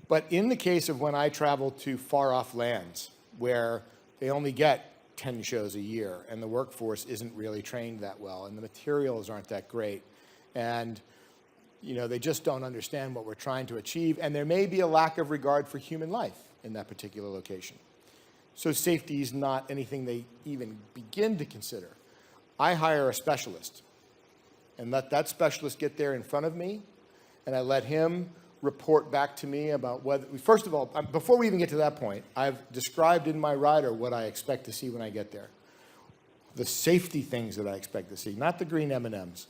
Speaker 1: But in the case of when I travel to far-off lands where they only get 10 shows a year and the workforce isn't really trained that well and the materials aren't that great and they just don't understand what we're trying to achieve, and there may be a lack of regard for human life in that particular location. So safety is not anything they even begin to consider. I hire a specialist and let that specialist get there in front of me, and I let him report back to me about whether, first of all, before we even get to that point, I've described in my rider what I expect to see when I get there. The safety things that I expect to see, not the green M&Ms,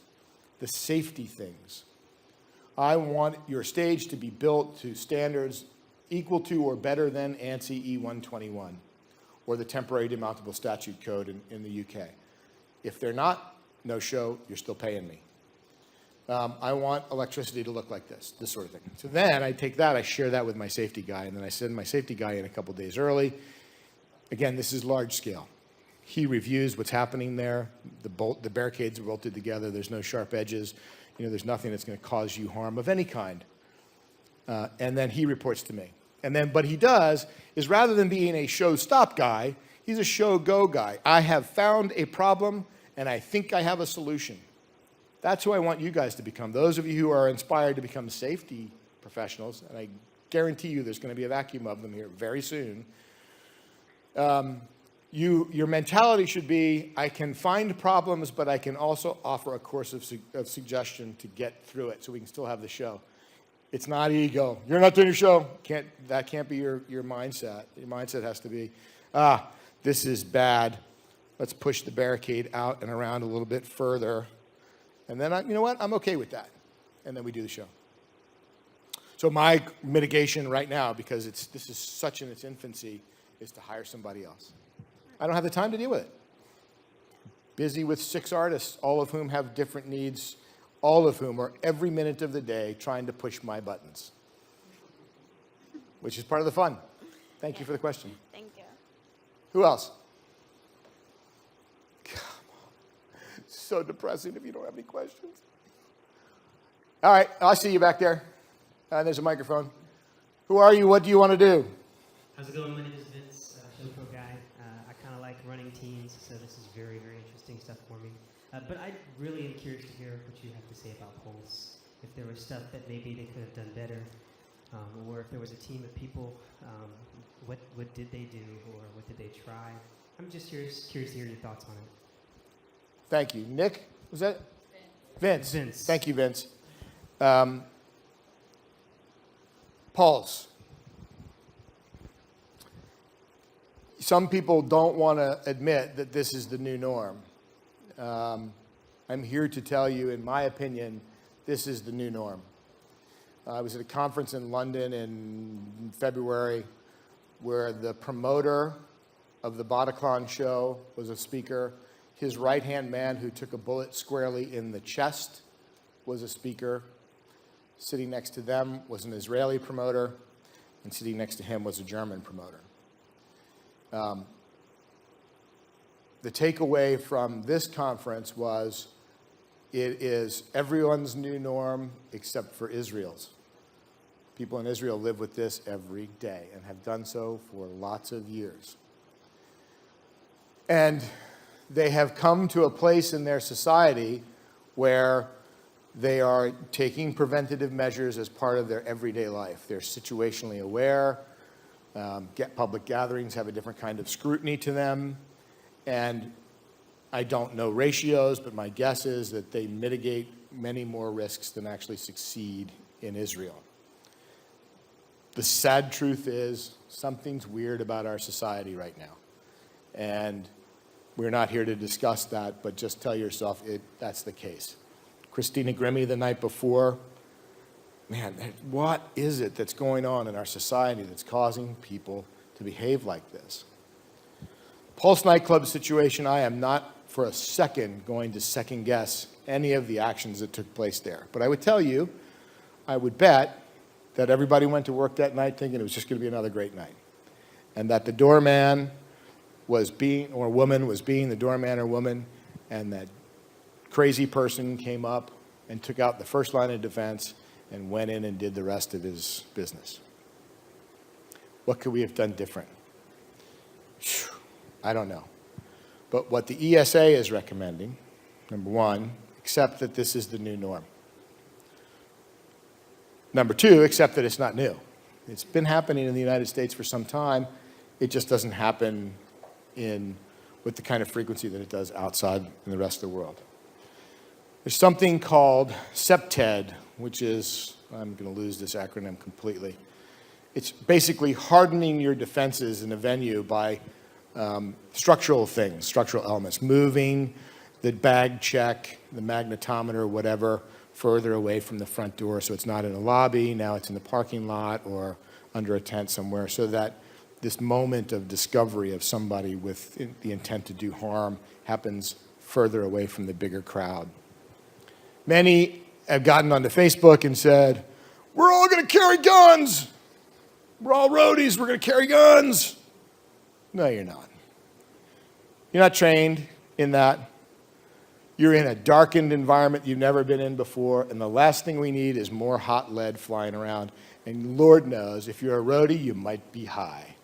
Speaker 1: the safety things. I want your stage to be built to standards equal to or better than ANSI E121 or the Temporary Demountable Statute Code in the UK. If they're not, no show, you're still paying me. I want electricity to look like this sort of thing. So then I take that, I share that with my safety guy, and then I send my safety guy in a couple days early. Again, this is large scale. He reviews what's happening there. The barricades are bolted together. There's no sharp edges. There's nothing that's going to cause you harm of any kind. And then he reports to me. And then what he does is, rather than being a show stop guy, he's a show go guy. I have found a problem, and I think I have a solution. That's who I want you guys to become. Those of you who are inspired to become safety professionals, and I guarantee you there's going to be a vacuum of them here very soon, Your mentality should be, I can find problems, but I can also offer a course of suggestion to get through it so we can still have the show. It's not ego. You're not doing your show. That can't be your mindset. Your mindset has to be, this is bad. Let's push the barricade out and around a little bit further. And then, you know what? I'm okay with that. And then we do the show. So my mitigation right now, because this is such in its infancy, is to hire somebody else. I don't have the time to deal with it. Busy with 6 artists, all of whom have different needs, all of whom are every minute of the day trying to push my buttons, which is part of the fun. Thank you for the question.
Speaker 7: Thank you.
Speaker 1: Who else? Come on. So depressing if you don't have any questions. All right, I see you back there. There's a microphone. Who are you? What do you want to do?
Speaker 8: How's it going? My name is Vince, Showpro guy. I kind of like running teams, so this is very, very interesting stuff for me. But I really am curious to hear what you have to say about Pulse. If there was stuff that maybe they could have done better, or if there was a team of people, what did they do, or what did they try? I'm just curious to hear your thoughts on it.
Speaker 1: Thank you. Nick, was that? Vince.
Speaker 8: Vince.
Speaker 1: Thank you, Vince. Pulse. Some people don't want to admit that this is the new norm. I'm here to tell you, in my opinion, this is the new norm. I was at a conference in London in February where the promoter of the Bataclan show was a speaker. His right-hand man who took a bullet squarely in the chest was a speaker. Sitting next to them was an Israeli promoter, and sitting next to him was a German promoter. The takeaway from this conference was it is everyone's new norm except for Israel's. People in Israel live with this every day and have done so for lots of years. And they have come to a place in their society where they are taking preventative measures as part of their everyday life. They're situationally aware. Public gatherings have a different kind of scrutiny to them. And I don't know ratios, but my guess is that they mitigate many more risks than actually succeed in Israel. The sad truth is something's weird about our society right now. And we're not here to discuss that, but just tell yourself that's the case. Christina Grimmie the night before, man, what is it that's going on in our society that's causing people to behave like this? Pulse nightclub situation, I am not for a second going to second guess any of the actions that took place there. But I would tell you, I would bet that everybody went to work that night thinking it was just going to be another great night. And that the doorman was being, or woman was being the doorman or woman, and that crazy person came up and took out the first line of defense and went in and did the rest of his business. What could we have done different? I don't know. But what the ESA is recommending, number one, accept that this is the new norm. Number two, accept that it's not new. It's been happening in the United States for some time. It just doesn't happen with the kind of frequency that it does outside in the rest of the world. There's something called CEPTED, which is, I'm going to lose this acronym completely. It's basically hardening your defenses in a venue by structural things, structural elements, moving the bag check, the magnetometer, whatever, further away from the front door so it's not in a lobby, now it's in the parking lot or under a tent somewhere, so that this moment of discovery of somebody with the intent to do harm happens further away from the bigger crowd. Many have gotten onto Facebook and said, we're all going to carry guns. We're all roadies. We're going to carry guns. No, you're not. You're not trained in that. You're in a darkened environment you've never been in before, and the last thing we need is more hot lead flying around. And Lord knows, if you're a roadie, you might be high.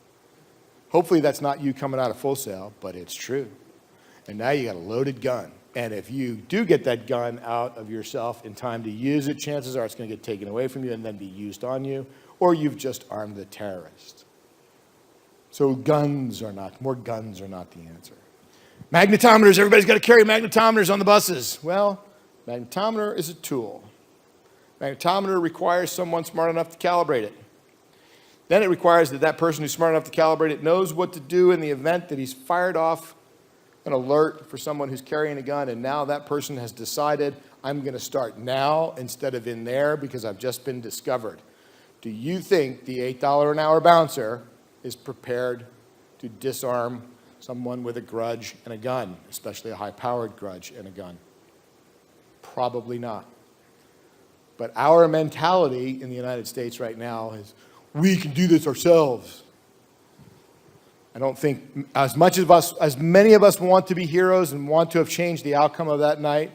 Speaker 1: Hopefully that's not you coming out of Full Sail, but it's true. And now you got a loaded gun. And if you do get that gun out of yourself in time to use it, chances are it's going to get taken away from you and then be used on you, or you've just armed the terrorist. So more guns are not the answer. Magnetometers, everybody's got to carry magnetometers on the buses. Well, magnetometer is a tool. Magnetometer requires someone smart enough to calibrate it. Then it requires that person who's smart enough to calibrate it knows what to do in the event that he's fired off an alert for someone who's carrying a gun, and now that person has decided, I'm going to start now instead of in there because I've just been discovered. Do you think the $8 an hour bouncer is prepared to disarm someone with a grudge and a gun, especially a high-powered grudge and a gun? Probably not. But our mentality in the United States right now is, we can do this ourselves. I don't think as many of us want to be heroes and want to have changed the outcome of that night,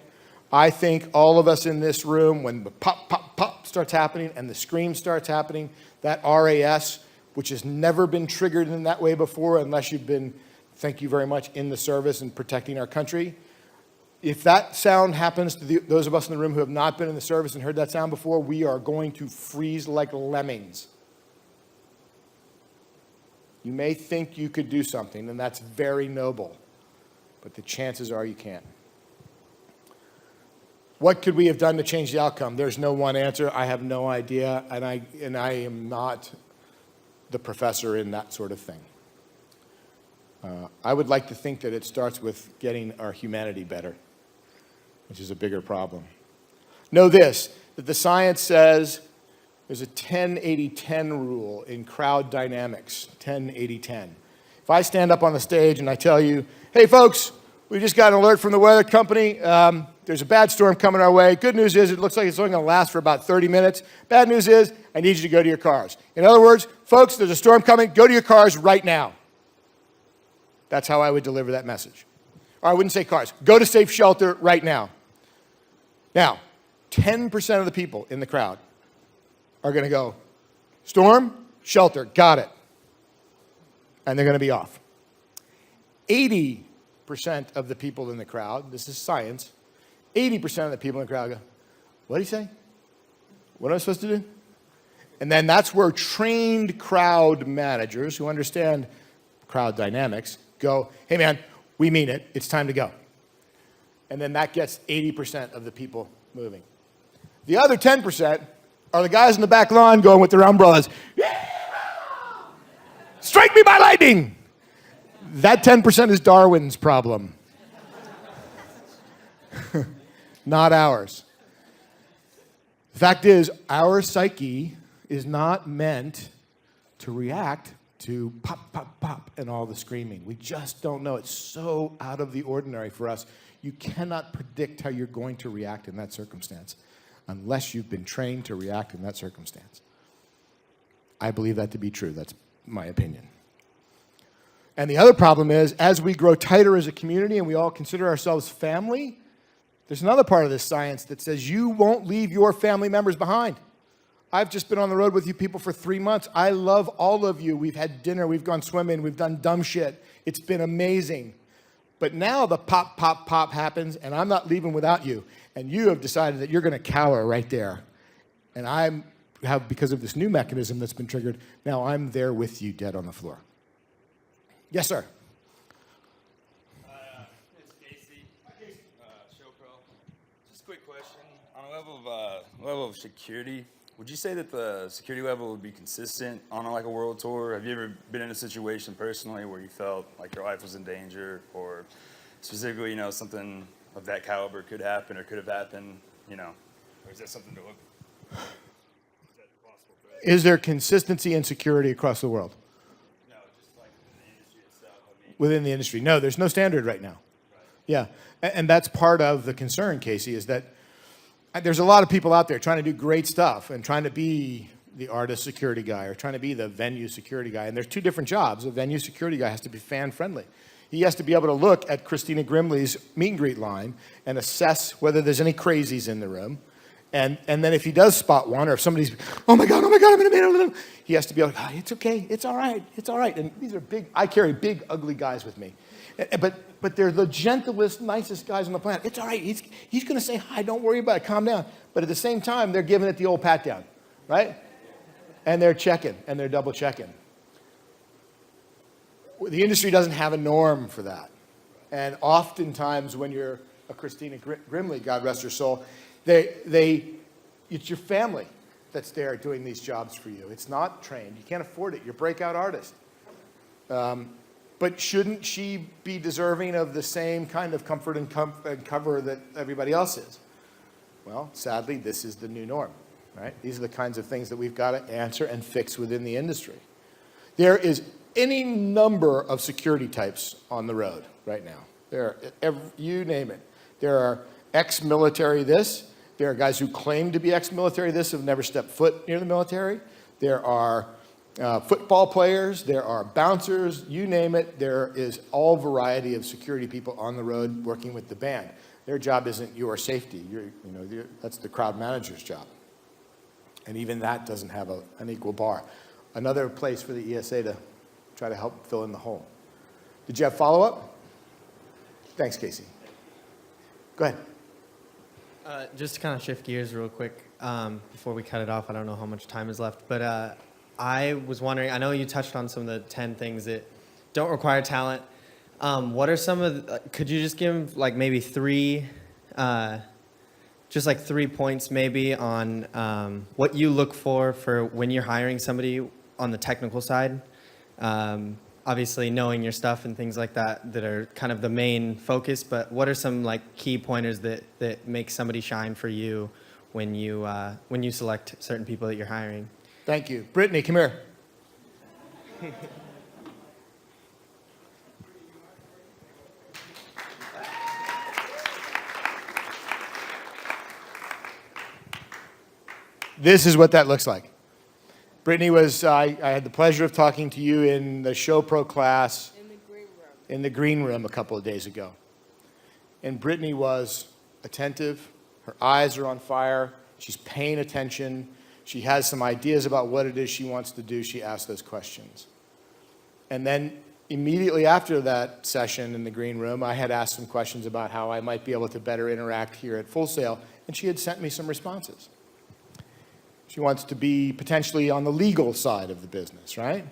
Speaker 1: I think all of us in this room, when the pop, pop, pop starts happening and the scream starts happening, that RAS, which has never been triggered in that way before unless you've been, thank you very much, in the service and protecting our country. If that sound happens to those of us in the room who have not been in the service and heard that sound before, we are going to freeze like lemmings. You may think you could do something, and that's very noble, but the chances are you can't. What could we have done to change the outcome? There's no one answer. I have no idea, and I am not the professor in that sort of thing. I would like to think that it starts with getting our humanity better, which is a bigger problem. Know this, that the science says there's a 10-80-10 rule in crowd dynamics, 10-80-10. If I stand up on the stage and I tell you, hey folks, we just got an alert from the weather company. There's a bad storm coming our way. Good news is it looks like it's only going to last for about 30 minutes. Bad news is I need you to go to your cars. In other words, folks, there's a storm coming. Go to your cars right now. That's how I would deliver that message. Or I wouldn't say cars. Go to safe shelter right now. Now, 10% of the people in the crowd are going to go, storm, shelter, got it. And they're going to be off. 80% of the people in the crowd, this is science, 80% of the people in the crowd go, what did he say? What am I supposed to do? And then that's where trained crowd managers who understand crowd dynamics go, hey man, we mean it, it's time to go. And then that gets 80% of the people moving. The other 10% are the guys in the back lawn going with their umbrellas. Strike me by lightning! That 10% is Darwin's problem. Not ours. The fact is, our psyche is not meant to react to pop, pop, pop, and all the screaming. We just don't know. It's so out of the ordinary for us. You cannot predict how you're going to react in that circumstance unless you've been trained to react in that circumstance. I believe that to be true. That's my opinion. And the other problem is, as we grow tighter as a community and we all consider ourselves family, there's another part of this science that says you won't leave your family members behind. I've just been on the road with you people for 3 months. I love all of you. We've had dinner, we've gone swimming, we've done dumb shit. It's been amazing. But now the pop, pop, pop happens, and I'm not leaving without you. And you have decided that you're going to cower right there. And because of this new mechanism that's been triggered, now I'm there with you dead on the floor. Yes, sir.
Speaker 9: It's Casey, Showpro. Just a quick question. On a level of security, would you say that the security level would be consistent on a world tour? Have you ever been in a situation personally where you felt like your life was in danger, or specifically, something of that caliber could happen or could have happened, or is that something to look? Is that possible?
Speaker 1: Is there consistency and security across the world?
Speaker 9: No, just like within the industry itself.
Speaker 1: Within the industry. No, there's no standard right now. Right. Yeah, and that's part of the concern, Casey, is that there's a lot of people out there trying to do great stuff and trying to be the artist security guy or trying to be the venue security guy. And there's two different jobs. A venue security guy has to be fan-friendly. He has to be able to look at Christina Grimley's meet and greet line and assess whether there's any crazies in the room. And then if he does spot one, or if somebody's, oh my God, I'm going to meet him, he has to be like, oh, it's okay, it's all right. And these are big, I carry big, ugly guys with me. But they're the gentlest, nicest guys on the planet. It's all right, he's going to say hi, don't worry about it, calm down. But at the same time, they're giving it the old pat down, right? And they're checking, and they're double checking. The industry doesn't have a norm for that. And oftentimes when you're a Christina Grimley, God rest her soul, it's your family that's there doing these jobs for you. It's not trained. You can't afford it. You're a breakout artist. But shouldn't she be deserving of the same kind of comfort and cover that everybody else is? Well, sadly, this is the new norm, right? These are the kinds of things that we've got to answer and fix within the industry. There is any number of security types on the road right now. You name it. There are ex-military this. There are guys who claim to be ex-military this who have never stepped foot near the military. There are football players. There are bouncers. You name it. There is all variety of security people on the road working with the band. Their job isn't your safety. That's the crowd manager's job. And even that doesn't have an equal bar. Another place for the ESA to try to help fill in the hole. Did you have follow-up? Thanks, Casey. Go ahead.
Speaker 10: Just to kind of shift gears real quick before we cut it off. I don't know how much time is left, but I was wondering, I know you touched on some of the 10 things that don't require talent. What are some of could you just give like maybe three points maybe on what you look for when you're hiring somebody on the technical side? Obviously knowing your stuff and things like that are kind of the main focus, but what are some like key pointers that make somebody shine for you when you select certain people that you're hiring?
Speaker 1: Thank you. Brittany, come here. This is what that looks like. Brittany I had the pleasure of talking to you in the Show Pro class in the green room a couple of days ago. And Brittany was attentive. Her eyes are on fire. She's paying attention. She has some ideas about what it is she wants to do. She asked those questions. And then immediately after that session in the green room, I had asked some questions about how I might be able to better interact here at Full Sail, and she had sent me some responses. She wants to be potentially on the legal side of the business, right?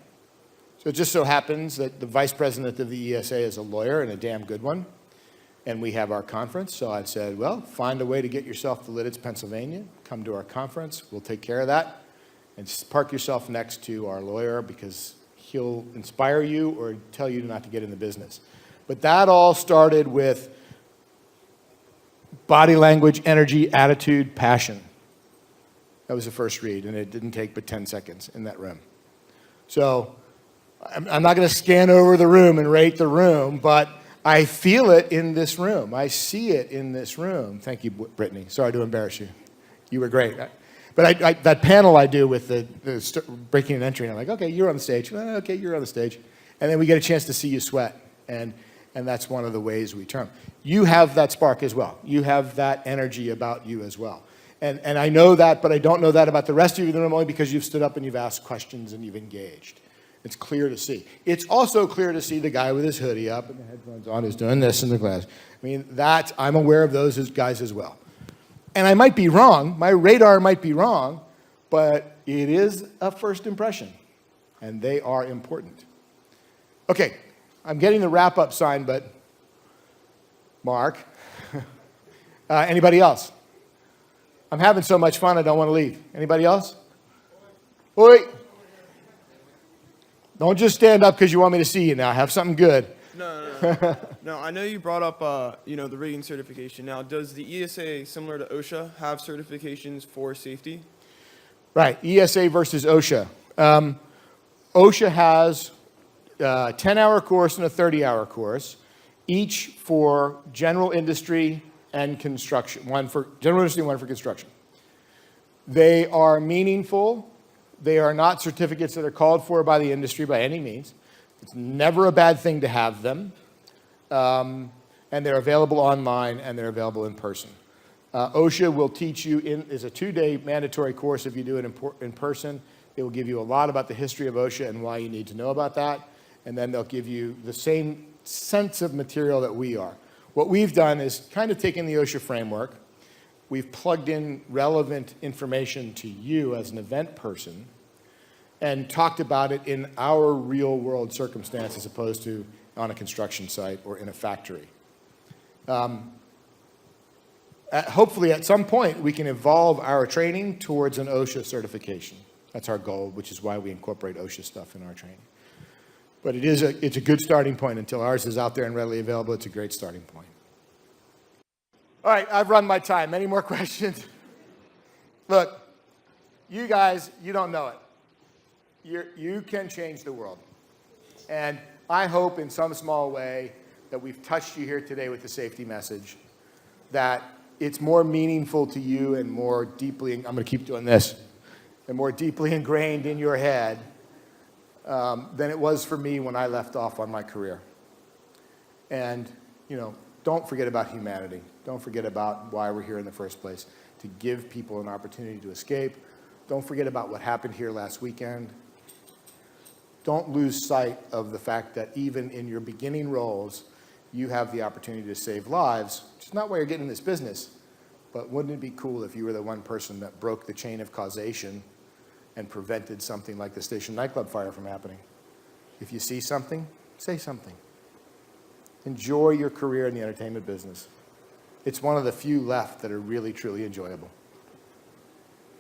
Speaker 1: So it just so happens that the vice president of the ESA is a lawyer and a damn good one, and we have our conference. So I said, well, find a way to get yourself to Lidditz, Pennsylvania. Come to our conference. We'll take care of that. And just park yourself next to our lawyer because he'll inspire you or tell you not to get in the business. But that all started with body language, energy, attitude, passion. That was the first read, and it didn't take but 10 seconds in that room. So I'm not going to scan over the room and rate the room, but I feel it in this room. I see it in this room. Thank you, Brittany. Sorry to embarrass you. You were great. But that panel I do with the breaking and entry, and I'm like, okay, you're on the stage. Okay, you're on the stage. And then we get a chance to see you sweat, and that's one of the ways we term. You have that spark as well. You have that energy about you as well. And I know that, but I don't know that about the rest of you in the room only because you've stood up and you've asked questions and you've engaged. It's clear to see. It's also clear to see the guy with his hoodie up and the headphones on who's doing this in the class. I mean, I'm aware of those guys as well. And I might be wrong. My radar might be wrong, but it is a first impression, and they are important. Okay, I'm getting the wrap-up sign, but Mark, anybody else? I'm having so much fun, I don't want to leave. Anybody else? Oi! Don't just stand up because you want me to see you now. Have something good.
Speaker 11: No. No, I know you brought up, the rigging certification. Now, does the ESA, similar to OSHA, have certifications for safety?
Speaker 1: Right, ESA versus OSHA. OSHA has a 10-hour course and a 30-hour course, each for general industry and construction. One for general industry, one for construction. They are meaningful. They are not certificates that are called for by the industry by any means. It's never a bad thing to have them. And they're available online and they're available in person. OSHA will teach you, is a 2-day mandatory course if you do it in person. It will give you a lot about the history of OSHA and why you need to know about that. And then they'll give you the same sense of material that we are. What we've done is kind of taken the OSHA framework. We've plugged in relevant information to you as an event person. and talked about it in our real world circumstance as opposed to on a construction site or in a factory. Hopefully at some point we can evolve our training towards an OSHA certification. That's our goal, which is why we incorporate OSHA stuff in our training. But it's a good starting point. Until ours is out there and readily available, it's a great starting point. All right, I've run my time. Any more questions? Look, you guys, you don't know it. You can change the world. And I hope in some small way that we've touched you here today with the safety message, that it's more meaningful to you and more deeply, I'm going to keep doing this, and more deeply ingrained in your head than it was for me when I left off on my career. And, you know, don't forget about humanity. Don't forget about why we're here in the first place, to give people an opportunity to escape. Don't forget about what happened here last weekend. Don't lose sight of the fact that even in your beginning roles, you have the opportunity to save lives, which is not why you're getting in this business. But wouldn't it be cool if you were the one person that broke the chain of causation and prevented something like the Station nightclub fire from happening? If you see something, say something. Enjoy your career in the entertainment business. It's one of the few left that are really, truly enjoyable.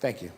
Speaker 1: Thank you.